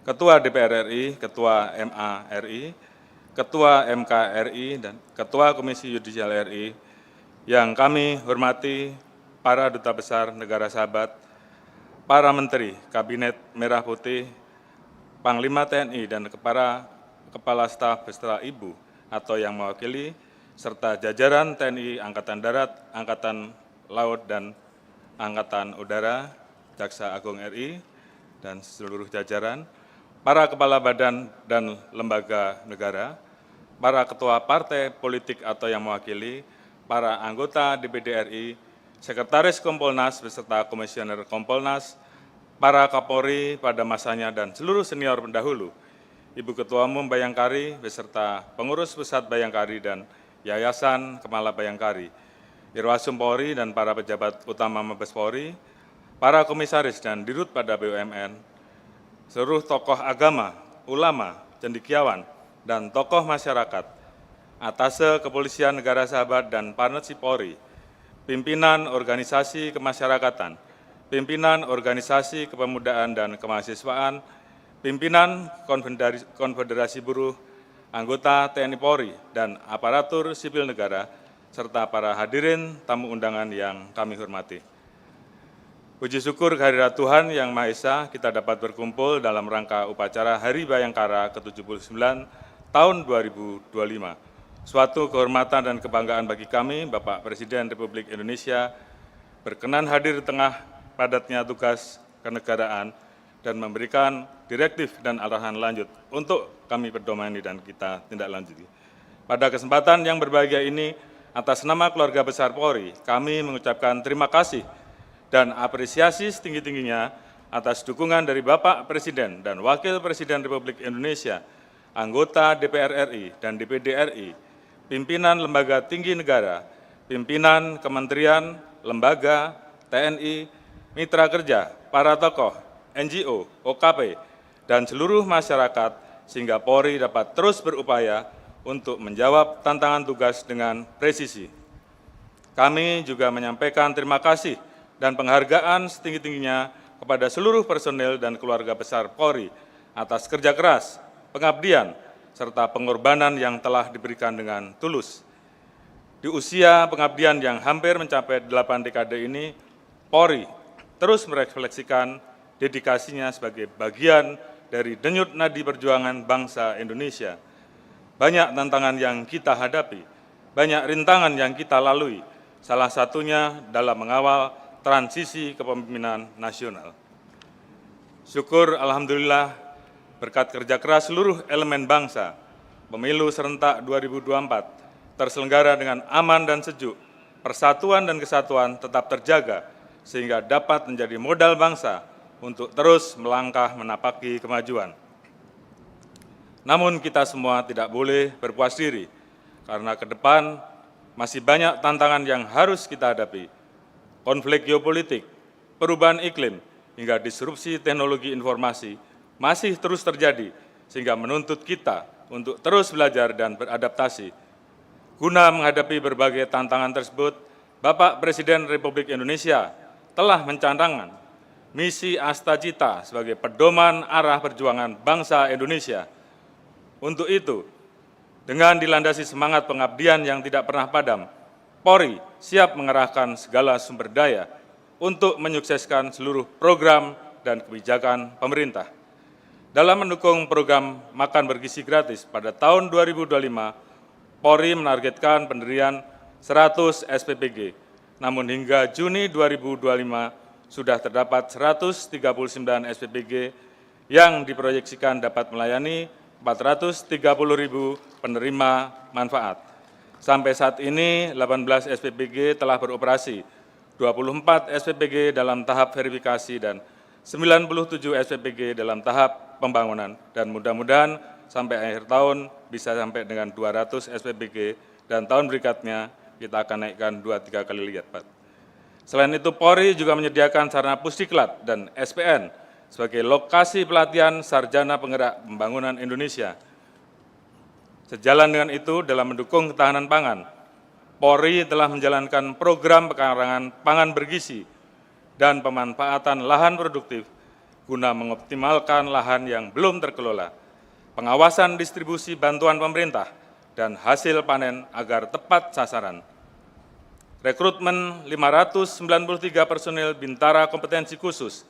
Ketua DPR RI, Ketua MA RI, Ketua MK RI, dan Ketua Komisi Yudisial RI, yang kami hormati para Duta Besar Negara Sahabat, para Menteri Kabinet Merah Putih, Panglima TNI, dan para Kepala Staf beserta Ibu atau yang mewakili, serta jajaran TNI Angkatan Darat, Angkatan Laut, dan Angkatan Udara, Jaksa Agung RI, dan seluruh jajaran, para Kepala Badan dan Lembaga Negara, para Ketua Partai Politik atau yang mewakili, para anggota DPD RI, Sekretaris Kompolnas beserta Komisioner Kompolnas, para Kapolri pada masanya dan seluruh senior pendahulu, Ibu Ketua Umum Bayangkari beserta pengurus pusat Bayangkari dan Yayasan Kemala Bayangkari, Irwasum Polri dan para pejabat utama Mabes Polri, para komisaris dan dirut pada BUMN, seluruh tokoh agama, ulama, cendekiawan, dan tokoh masyarakat, Atase Kepolisian Negara Sahabat dan Partnership Polri, pimpinan organisasi kemasyarakatan, pimpinan organisasi kepemudaan dan kemahasiswaan, pimpinan Konfederasi Buruh, anggota TNI Polri, dan aparatur sipil negara, serta para hadirin tamu undangan yang kami hormati. Puji syukur kehadirat Tuhan Yang Maha Esa, kita dapat berkumpul dalam rangka upacara Hari Bayangkara ke-79 tahun 2025. Suatu kehormatan dan kebanggaan bagi kami, Bapak Presiden Republik Indonesia, berkenan hadir di tengah padatnya tugas kenegaraan dan memberikan direktif dan arahan lanjut untuk kami perdomani dan kita tindak lanjuti. Pada kesempatan yang berbahagia ini, atas nama keluarga besar Polri, kami mengucapkan terima kasih dan apresiasi setinggi-tingginya atas dukungan dari Bapak Presiden dan Wakil Presiden Republik Indonesia, anggota DPR RI dan DPD RI, pimpinan lembaga tinggi negara, pimpinan kementerian, lembaga, TNI, mitra kerja, para tokoh, NGO, OKP, dan seluruh masyarakat sehingga Polri dapat terus berupaya untuk menjawab tantangan tugas dengan presisi. Kami juga menyampaikan terima kasih dan penghargaan setinggi-tingginya kepada seluruh personel dan keluarga besar Polri atas kerja keras, pengabdian, serta pengorbanan yang telah diberikan dengan tulus. Di usia pengabdian yang hampir mencapai 8 dekade ini, Polri terus merefleksikan dedikasinya sebagai bagian dari denyut nadi perjuangan bangsa Indonesia. Banyak tantangan yang kita hadapi, banyak rintangan yang kita lalui, salah satunya dalam mengawal transisi kepemimpinan nasional. Syukur Alhamdulillah, berkat kerja keras seluruh elemen bangsa, pemilu serentak 2024 terselenggara dengan aman dan sejuk, persatuan dan kesatuan tetap terjaga, sehingga dapat menjadi modal bangsa untuk terus melangkah menapaki kemajuan. Namun kita semua tidak boleh berpuas diri, karena ke depan masih banyak tantangan yang harus kita hadapi. Konflik geopolitik, perubahan iklim, hingga disrupsi teknologi informasi masih terus terjadi, sehingga menuntut kita untuk terus belajar dan beradaptasi. Guna menghadapi berbagai tantangan tersebut, Bapak Presiden Republik Indonesia telah mencanangkan misi Astacita sebagai pedoman arah perjuangan bangsa Indonesia. Untuk itu, dengan dilandasi semangat pengabdian yang tidak pernah padam, Polri siap mengerahkan segala sumber daya untuk menyukseskan seluruh program dan kebijakan pemerintah. Dalam mendukung program makan bergizi gratis pada tahun 2025, Polri menargetkan pendirian 100 SPPG, namun hingga Juni 2025 sudah terdapat 139 SPPG yang diproyeksikan dapat melayani 430.000 penerima manfaat. Sampai saat ini 18 SPPG telah beroperasi, 24 SPPG dalam tahap verifikasi dan 97 SPPG dalam tahap pembangunan, dan mudah-mudahan sampai akhir tahun bisa sampai dengan 200 SPPG, dan tahun berikutnya kita akan naikkan 2-3 kali lipat, Pak. Selain itu, Polri juga menyediakan sarana Pusdiklat dan SPN sebagai lokasi pelatihan sarjana penggerak pembangunan Indonesia. Sejalan dengan itu, dalam mendukung ketahanan pangan, Polri telah menjalankan program pekarangan pangan bergizi dan pemanfaatan lahan produktif guna mengoptimalkan lahan yang belum terkelola, pengawasan distribusi bantuan pemerintah, dan hasil panen agar tepat sasaran. Rekrutmen 593 personil Bintara Kompetensi Khusus,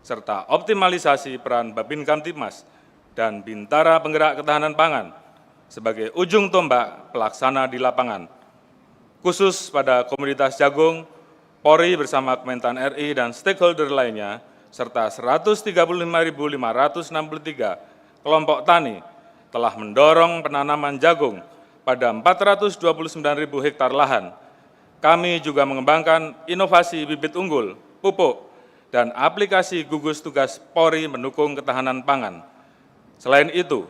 serta optimalisasi peran Babin Kamtibmas dan Bintara Penggerak Ketahanan Pangan sebagai ujung tombak pelaksana di lapangan. Khusus pada komoditas jagung, Polri bersama Kementan RI dan stakeholder lainnya, serta 135.563 kelompok tani telah mendorong penanaman jagung pada 429.000 hektar lahan. Kami juga mengembangkan inovasi bibit unggul, pupuk, dan aplikasi gugus tugas Polri mendukung ketahanan pangan. Selain itu,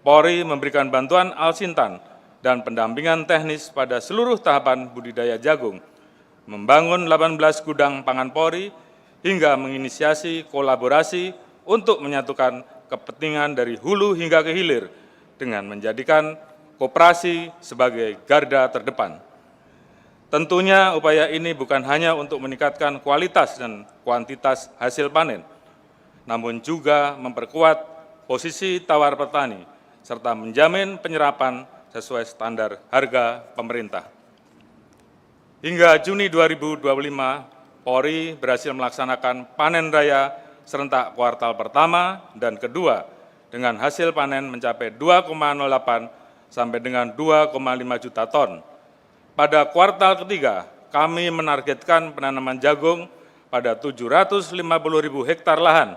Polri memberikan bantuan alsintan dan pendampingan teknis pada seluruh tahapan budidaya jagung, membangun 18 gudang pangan Polri, hingga menginisiasi kolaborasi untuk menyatukan kepentingan dari hulu hingga ke hilir dengan menjadikan koperasi sebagai garda terdepan. Tentunya upaya ini bukan hanya untuk meningkatkan kualitas dan kuantitas hasil panen, namun juga memperkuat posisi tawar petani, serta menjamin penyerapan sesuai standar harga pemerintah. Hingga Juni 2025, Polri berhasil melaksanakan panen raya serentak kuartal pertama dan kedua dengan hasil panen mencapai 2,08 sampai dengan 2,5 juta ton. Pada kuartal ketiga, kami menargetkan penanaman jagung pada 750.000 hektar lahan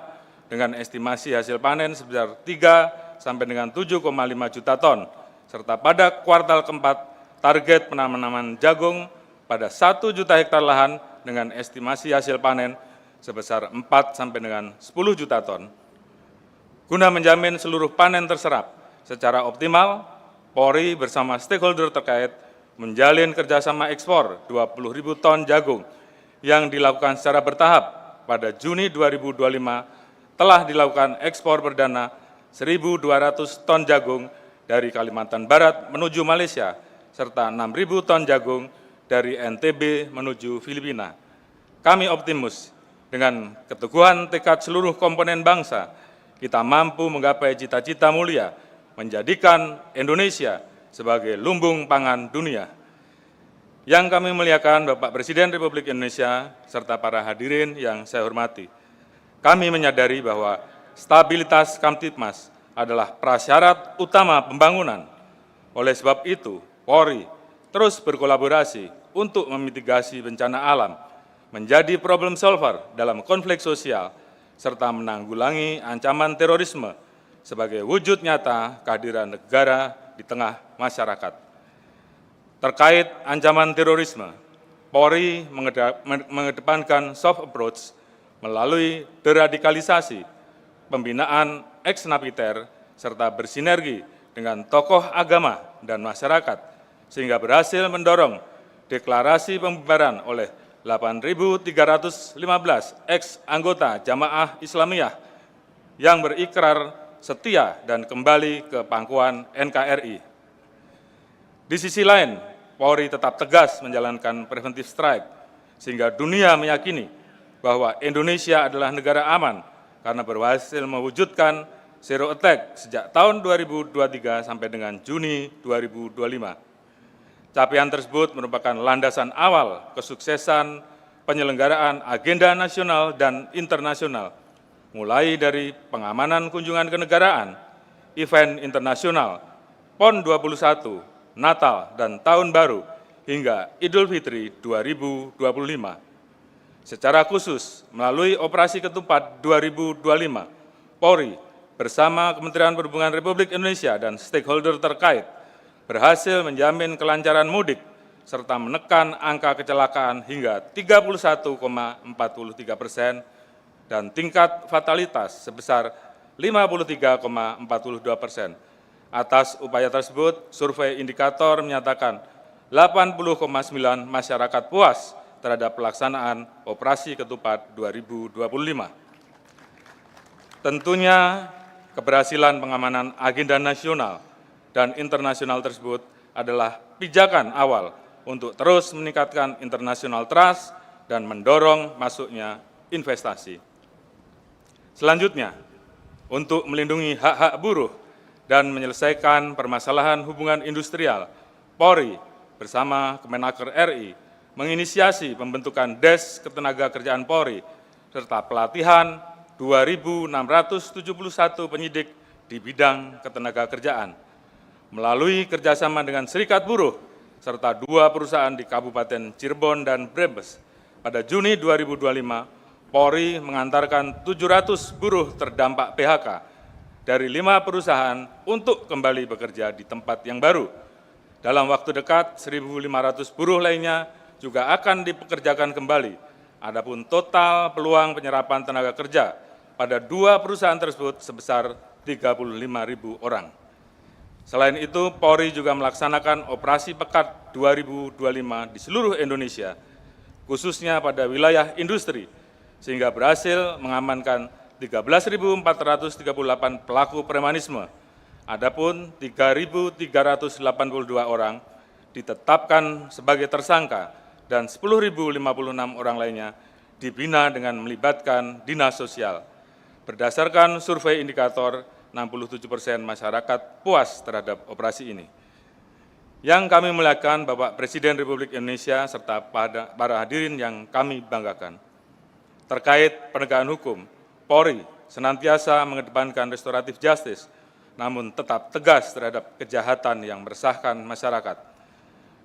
dengan estimasi hasil panen sebesar 3 sampai dengan 7,5 juta ton, serta pada kuartal keempat target penanaman jagung pada 1 juta hektar lahan dengan estimasi hasil panen sebesar 4 sampai dengan 10 juta ton. Guna menjamin seluruh panen terserap secara optimal, Polri bersama stakeholder terkait menjalin kerjasama ekspor 20.000 ton jagung yang dilakukan secara bertahap. Pada Juni 2025 telah dilakukan ekspor perdana 1.200 ton jagung dari Kalimantan Barat menuju Malaysia, serta 6.000 ton jagung dari NTB menuju Filipina. Kami optimis dengan keteguhan tekad seluruh komponen bangsa, kita mampu menggapai cita-cita mulia, menjadikan Indonesia sebagai lumbung pangan dunia. Yang kami muliakan Bapak Presiden Republik Indonesia, serta para hadirin yang saya hormati. Kami menyadari bahwa stabilitas Kamtibmas adalah prasyarat utama pembangunan. Oleh sebab itu, Polri terus berkolaborasi untuk memitigasi bencana alam, menjadi problem solver dalam konflik sosial, serta menanggulangi ancaman terorisme sebagai wujud nyata kehadiran negara di tengah masyarakat. Terkait ancaman terorisme, Polri mengedepankan soft approach melalui deradikalisasi, pembinaan ex-napiter, serta bersinergi dengan tokoh agama dan masyarakat, sehingga berhasil mendorong deklarasi pembubaran oleh 8.315 ex-anggota Jamaah Islamiyah yang berikrar setia dan kembali ke pangkuan NKRI. Di sisi lain, Polri tetap tegas menjalankan preventive strike, sehingga dunia meyakini bahwa Indonesia adalah negara aman karena berhasil mewujudkan zero attack sejak tahun 2023 sampai dengan Juni 2025. Capaian tersebut merupakan landasan awal kesuksesan penyelenggaraan agenda nasional dan internasional, mulai dari pengamanan kunjungan kenegaraan, event internasional, PON 21, Natal dan Tahun Baru, hingga Idul Fitri 2025. Secara khusus, melalui Operasi Ketupat 2025, Polri bersama Kementerian Perhubungan Republik Indonesia dan stakeholder terkait berhasil menjamin kelancaran mudik serta menekan angka kecelakaan hingga 31,43% dan tingkat fatalitas sebesar 53,42%. Atas upaya tersebut, survei indikator menyatakan 80,9% masyarakat puas terhadap pelaksanaan Operasi Ketupat 2025. Tentunya keberhasilan pengamanan agenda nasional dan internasional tersebut adalah pijakan awal untuk terus meningkatkan international trust dan mendorong masuknya investasi. Selanjutnya, untuk melindungi hak-hak buruh dan menyelesaikan permasalahan hubungan industrial, Polri bersama Kemenaker RI menginisiasi pembentukan Des Ketenagakerjaan Polri serta pelatihan 2.671 penyidik di bidang ketenagakerjaan. Melalui kerjasama dengan Serikat Buruh serta 2 perusahaan di Kabupaten Cirebon dan Brebes, pada Juni 2025, Polri mengantarkan 700 buruh terdampak PHK dari 5 perusahaan untuk kembali bekerja di tempat yang baru. Dalam waktu dekat, 1.500 buruh lainnya juga akan dipekerjakan kembali Adapun total peluang penyerapan tenaga kerja pada 2 perusahaan tersebut sebesar 35.000 orang. Selain itu, Polri juga melaksanakan operasi pekat 2025 di seluruh Indonesia, khususnya pada wilayah industri, sehingga berhasil mengamankan 13.438 pelaku premanisme. Adapun 3.382 orang ditetapkan sebagai tersangka dan 10.056 orang lainnya dibina dengan melibatkan dinas sosial. Berdasarkan survei indikator, 67% masyarakat puas terhadap operasi ini. Yang kami muliakan Bapak Presiden Republik Indonesia serta para hadirin yang kami banggakan. Terkait penegakan hukum, Polri senantiasa mengedepankan restoratif justice, namun tetap tegas terhadap kejahatan yang meresahkan masyarakat.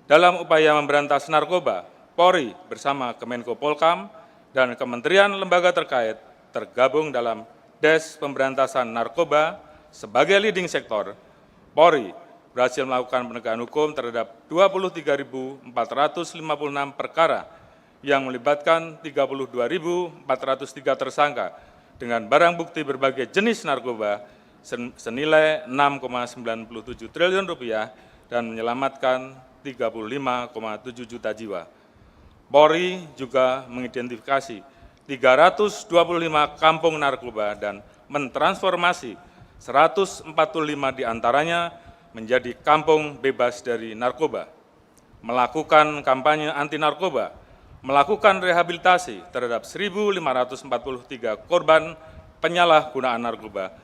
Dalam upaya memberantas narkoba, Polri bersama Kemenko Polkam dan kementerian lembaga terkait tergabung dalam Des Pemberantasan Narkoba sebagai leading sektor. Polri berhasil melakukan penegakan hukum terhadap 23.456 perkara yang melibatkan 32.403 tersangka dengan barang bukti berbagai jenis narkoba senilai 6,97 triliun rupiah dan menyelamatkan 35,7 juta jiwa. Polri juga mengidentifikasi 325 kampung narkoba dan mentransformasi 145 diantaranya menjadi kampung bebas dari narkoba, melakukan kampanye anti narkoba, melakukan rehabilitasi terhadap 1.543 korban penyalahgunaan narkoba,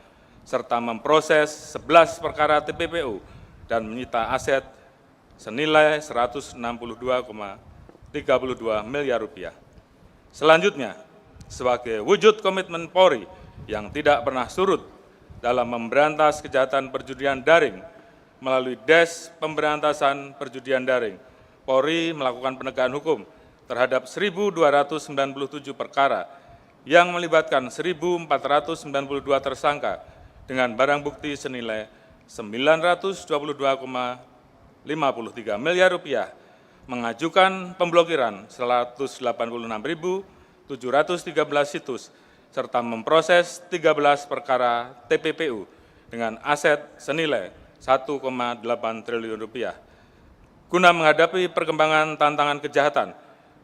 serta memproses 11 perkara TPPU dan menyita aset senilai 162,32 miliar rupiah. Selanjutnya, sebagai wujud komitmen Polri yang tidak pernah surut dalam memberantas kejahatan perjudian daring melalui Des Pemberantasan Perjudian Daring, Polri melakukan penegakan hukum terhadap 1.297 perkara yang melibatkan 1.492 tersangka dengan barang bukti senilai 922,53 miliar rupiah, mengajukan pemblokiran 186.713 situs, serta memproses 13 perkara TPPU dengan aset senilai 1,8 triliun rupiah. Guna menghadapi perkembangan tantangan kejahatan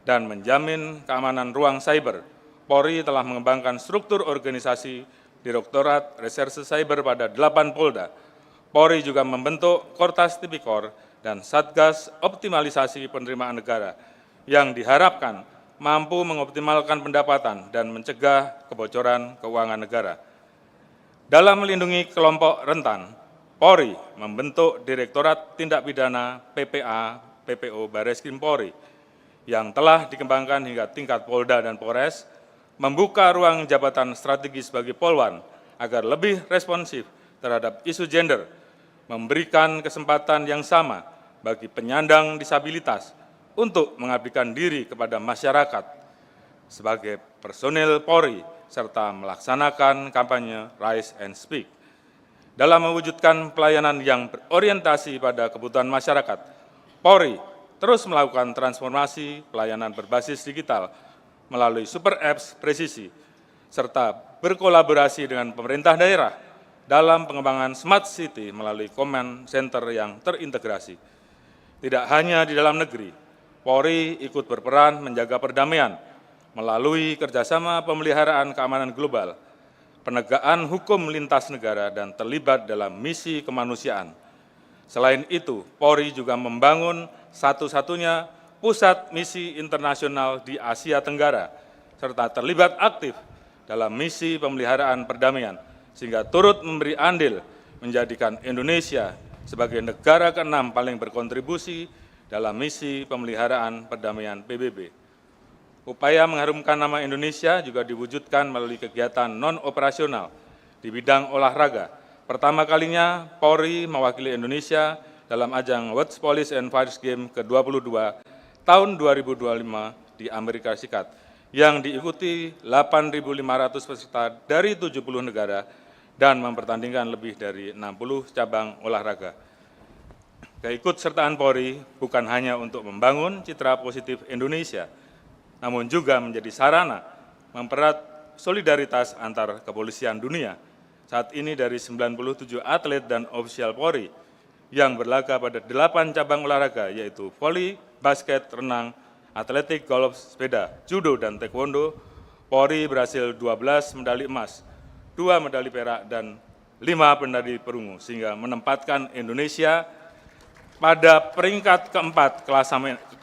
dan menjamin keamanan ruang cyber, Polri telah mengembangkan struktur organisasi Direktorat Reserse Cyber pada 8 Polda. Polri juga membentuk Kortas Tipikor dan Satgas Optimalisasi Penerimaan Negara yang diharapkan mampu mengoptimalkan pendapatan dan mencegah kebocoran keuangan negara. Dalam melindungi kelompok rentan, Polri membentuk Direktorat Tindak Pidana PPA PPO Bareskrim Polri yang telah dikembangkan hingga tingkat Polda dan Polres, membuka ruang jabatan strategis bagi Polwan agar lebih responsif terhadap isu gender, memberikan kesempatan yang sama bagi penyandang disabilitas untuk mengabdikan diri kepada masyarakat sebagai personil Polri, serta melaksanakan kampanye Rise and Speak. Dalam mewujudkan pelayanan yang berorientasi pada kebutuhan masyarakat, Polri terus melakukan transformasi pelayanan berbasis digital melalui super apps presisi, serta berkolaborasi dengan pemerintah daerah dalam pengembangan smart city melalui command center yang terintegrasi. Tidak hanya di dalam negeri, Polri ikut berperan menjaga perdamaian melalui kerjasama pemeliharaan keamanan global, penegakan hukum lintas negara, dan terlibat dalam misi kemanusiaan. Selain itu, Polri juga membangun satu-satunya pusat misi internasional di Asia Tenggara, serta terlibat aktif dalam misi pemeliharaan perdamaian, sehingga turut memberi andil menjadikan Indonesia sebagai negara ke-6 paling berkontribusi dalam misi pemeliharaan perdamaian PBB. Upaya mengharumkan nama Indonesia juga diwujudkan melalui kegiatan non-operasional di bidang olahraga. Pertama kalinya, Polri mewakili Indonesia dalam ajang World Police and Fire Games ke-22 tahun 2025 di Amerika Serikat, yang diikuti 8.500 peserta dari 70 negara dan mempertandingkan lebih dari 60 cabang olahraga. Keikutsertaan Polri bukan hanya untuk membangun citra positif Indonesia namun juga menjadi sarana mempererat solidaritas antar kepolisian dunia. Saat ini dari 97 atlet dan ofisial Polri yang berlaga pada 8 cabang olahraga, yaitu voli, basket, renang, atletik, golf, sepeda, judo, dan taekwondo, Polri berhasil 12 medali emas, 2 medali perak, dan 5 medali perunggu, sehingga menempatkan Indonesia pada peringkat keempat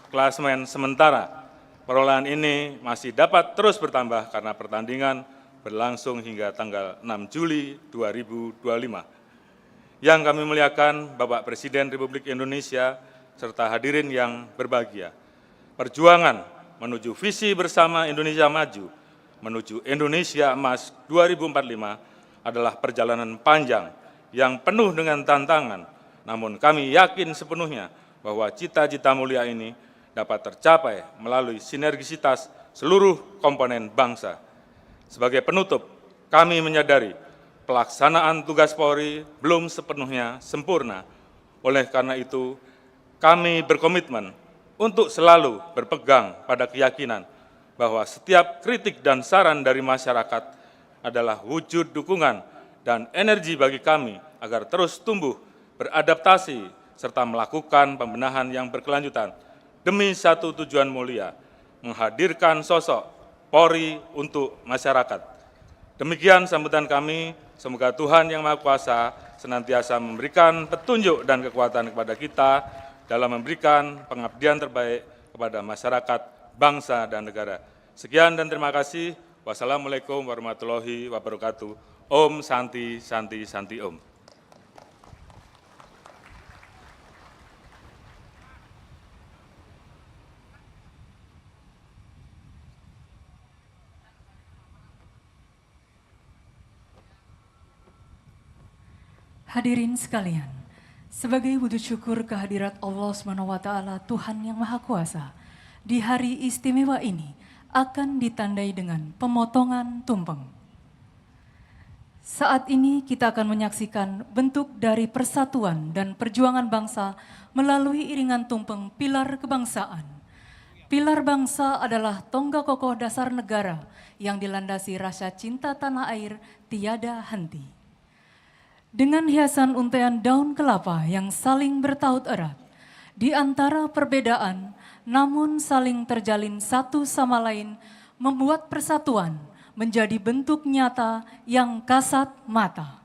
klasemen sementara. Perolehan ini masih dapat terus bertambah karena pertandingan berlangsung hingga tanggal 6 Juli 2025. Yang kami muliakan Bapak Presiden Republik Indonesia serta hadirin yang berbahagia. Perjuangan menuju visi bersama Indonesia Maju, menuju Indonesia Emas 2045 adalah perjalanan panjang yang penuh dengan tantangan. Namun kami yakin sepenuhnya bahwa cita-cita mulia ini dapat tercapai melalui sinergisitas seluruh komponen bangsa. Sebagai penutup, kami menyadari pelaksanaan tugas Polri belum sepenuhnya sempurna. Oleh karena itu, kami berkomitmen untuk selalu berpegang pada keyakinan bahwa setiap kritik dan saran dari masyarakat adalah wujud dukungan dan energi bagi kami agar terus tumbuh, beradaptasi, serta melakukan pembenahan yang berkelanjutan demi satu tujuan mulia, menghadirkan sosok Polri untuk masyarakat. Demikian sambutan kami, semoga Tuhan Yang Maha Kuasa senantiasa memberikan petunjuk dan kekuatan kepada kita dalam memberikan pengabdian terbaik kepada masyarakat, bangsa, dan negara. Sekian dan terima kasih. Wassalamualaikum warahmatullahi wabarakatuh. Om Santi Santi Santi Om. Hadirin sekalian, sebagai wujud syukur kehadirat Allah SWT, Tuhan Yang Maha Kuasa, di hari istimewa ini akan ditandai dengan pemotongan tumpeng. Saat ini kita akan menyaksikan bentuk dari persatuan dan perjuangan bangsa melalui iringan tumpeng pilar kebangsaan. Pilar bangsa adalah tonggak kokoh dasar negara yang dilandasi rasa cinta tanah air tiada henti. Dengan hiasan untaian daun kelapa yang saling bertaut erat, di antara perbedaan namun saling terjalin satu sama lain, membuat persatuan menjadi bentuk nyata yang kasat mata.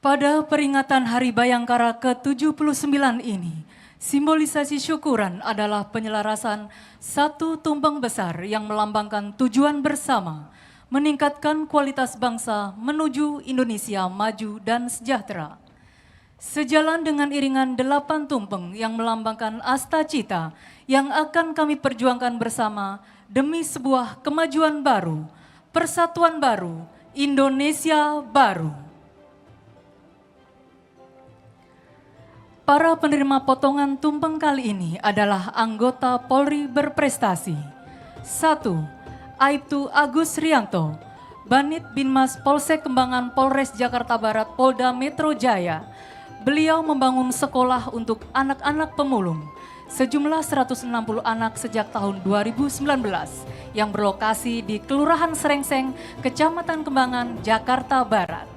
Pada peringatan Hari Bayangkara ke-79 ini, simbolisasi syukuran adalah penyelarasan satu tumpeng besar yang melambangkan tujuan bersama, meningkatkan kualitas bangsa menuju Indonesia maju dan sejahtera. Sejalan dengan iringan 8 tumpeng yang melambangkan asta cita yang akan kami perjuangkan bersama demi sebuah kemajuan baru, persatuan baru, Indonesia baru. Para penerima potongan tumpeng kali ini adalah anggota Polri berprestasi. 1. Aibtu Agus Rianto, Banit Binmas Polsek Kembangan Polres Jakarta Barat Polda Metro Jaya. Beliau membangun sekolah untuk anak-anak pemulung, sejumlah 160 anak sejak tahun 2019 yang berlokasi di Kelurahan Serengseng, Kecamatan Kembangan, Jakarta Barat.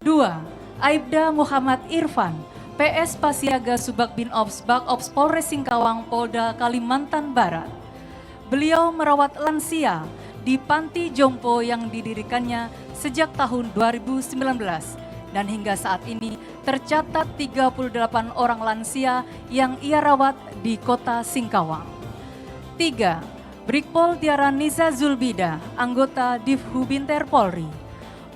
2. Aibda Muhammad Irfan, PS Pasiaga Subagbin Ops Bakops Polres Singkawang Polda Kalimantan Barat. Beliau merawat lansia di Panti Jompo yang didirikannya sejak tahun 2019 dan hingga saat ini tercatat 38 orang lansia yang ia rawat di kota Singkawang. 3. Brigpol Tiara Nisa Zulbida, anggota Divhu Binter Polri,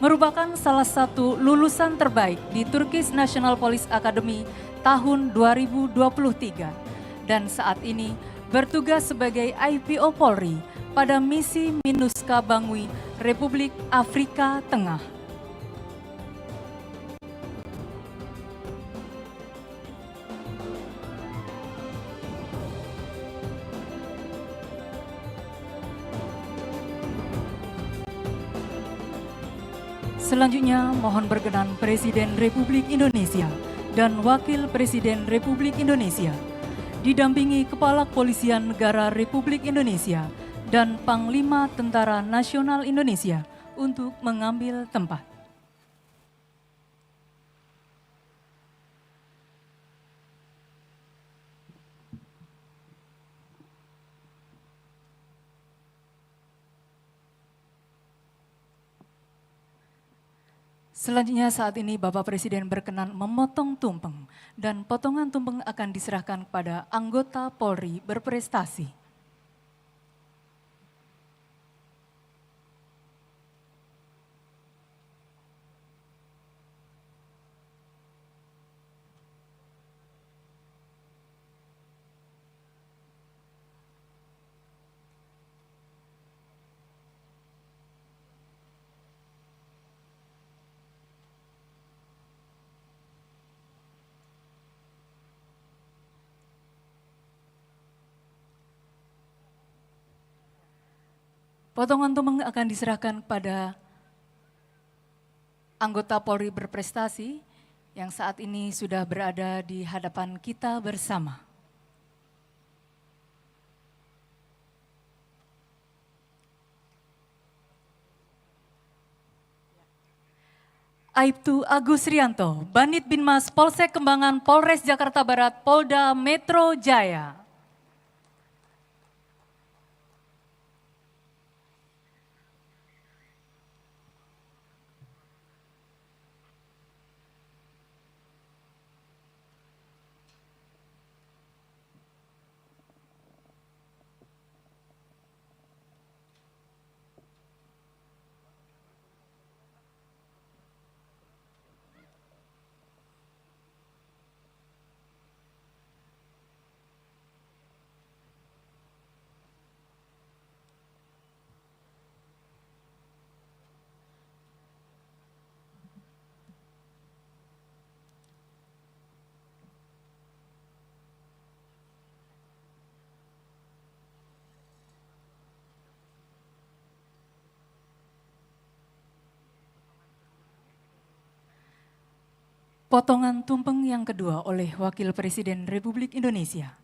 merupakan salah satu lulusan terbaik di Turkish National Police Academy tahun 2023 dan saat ini bertugas sebagai IPO Polri pada misi MINUSCA Bangui, Republik Afrika Tengah. Selanjutnya mohon berkenan Presiden Republik Indonesia dan Wakil Presiden Republik Indonesia, didampingi Kepala Kepolisian Negara Republik Indonesia dan Panglima Tentara Nasional Indonesia untuk mengambil tempat. Selanjutnya saat ini Bapak Presiden berkenan memotong tumpeng dan potongan tumpeng akan diserahkan kepada anggota Polri berprestasi. Potongan tumpeng akan diserahkan kepada anggota Polri berprestasi yang saat ini sudah berada di hadapan kita bersama. Aibtu Agus Rianto, Banit Binmas Polsek Kembangan Polres Jakarta Barat, Polda Metro Jaya. Potongan tumpeng yang kedua oleh Wakil Presiden Republik Indonesia.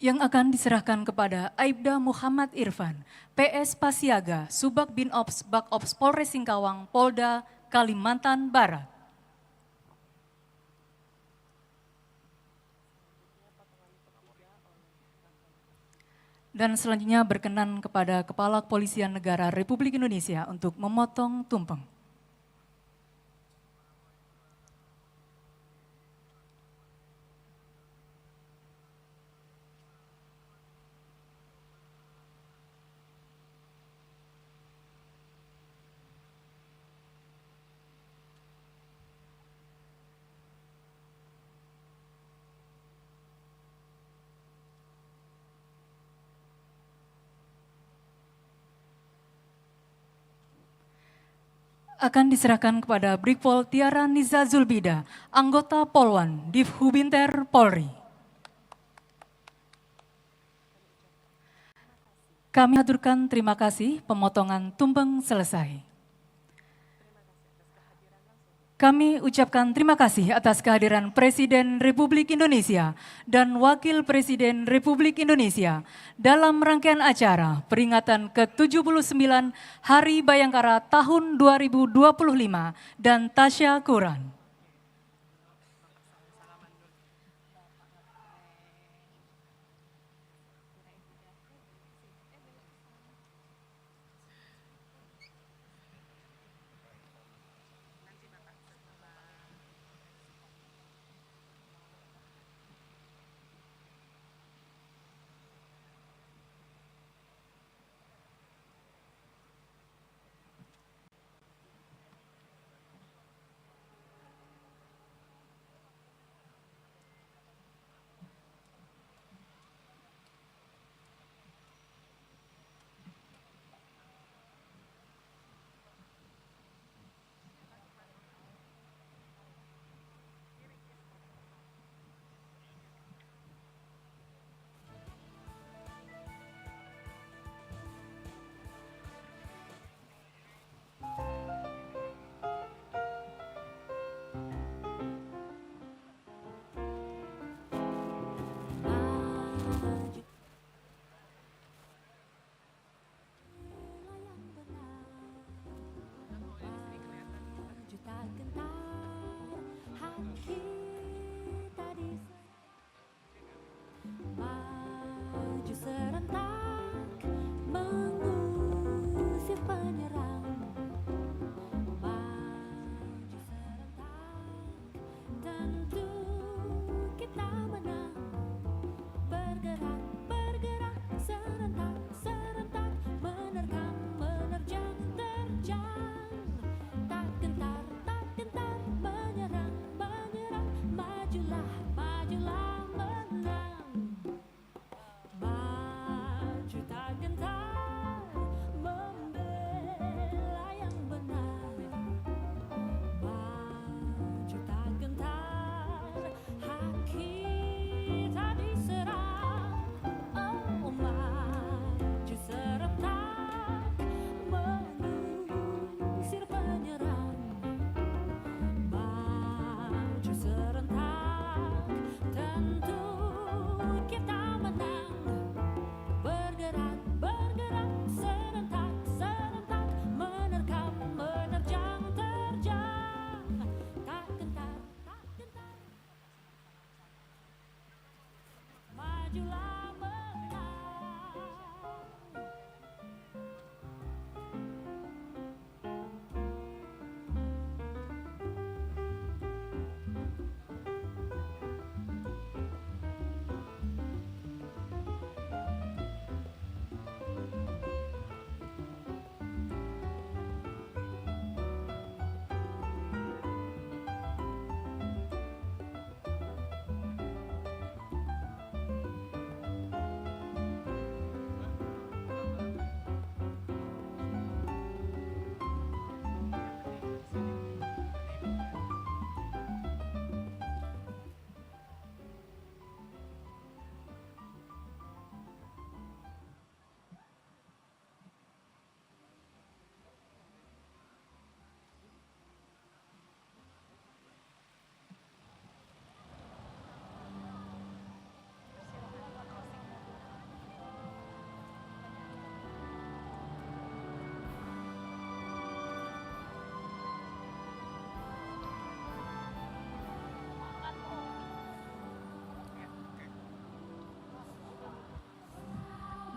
Yang akan diserahkan kepada Aibda Muhammad Irfan, PS Pasiaga, Subak Bin Ops, Bak Ops Polres Singkawang, Polda Kalimantan Barat. Dan selanjutnya berkenan kepada Kepala Kepolisian Negara Republik Indonesia untuk memotong tumpeng. Akan diserahkan kepada Brigpol Tiara Niza Zulbida, anggota Polwan, Div Hubinter Polri. Kami haturkan terima kasih, pemotongan tumpeng selesai. Kami ucapkan terima kasih atas kehadiran Presiden Republik Indonesia dan Wakil Presiden Republik Indonesia dalam rangkaian acara peringatan ke-79 Hari Bayangkara tahun 2025 dan Tasyakuran.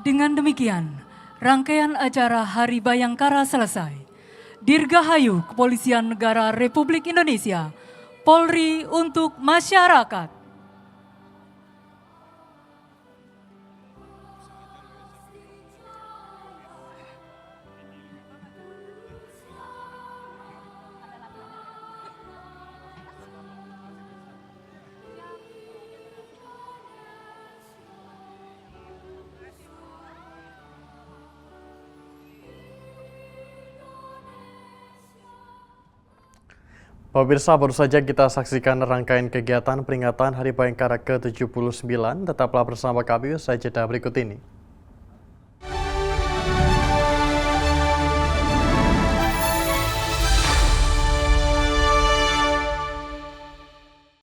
Dengan demikian, rangkaian acara Hari Bayangkara selesai. Dirgahayu Kepolisian Negara Republik Indonesia, Polri untuk masyarakat. Pemirsa, baru saja kita saksikan rangkaian kegiatan peringatan Hari Bayangkara ke-79. Tetaplah bersama kami usai jeda berikut ini.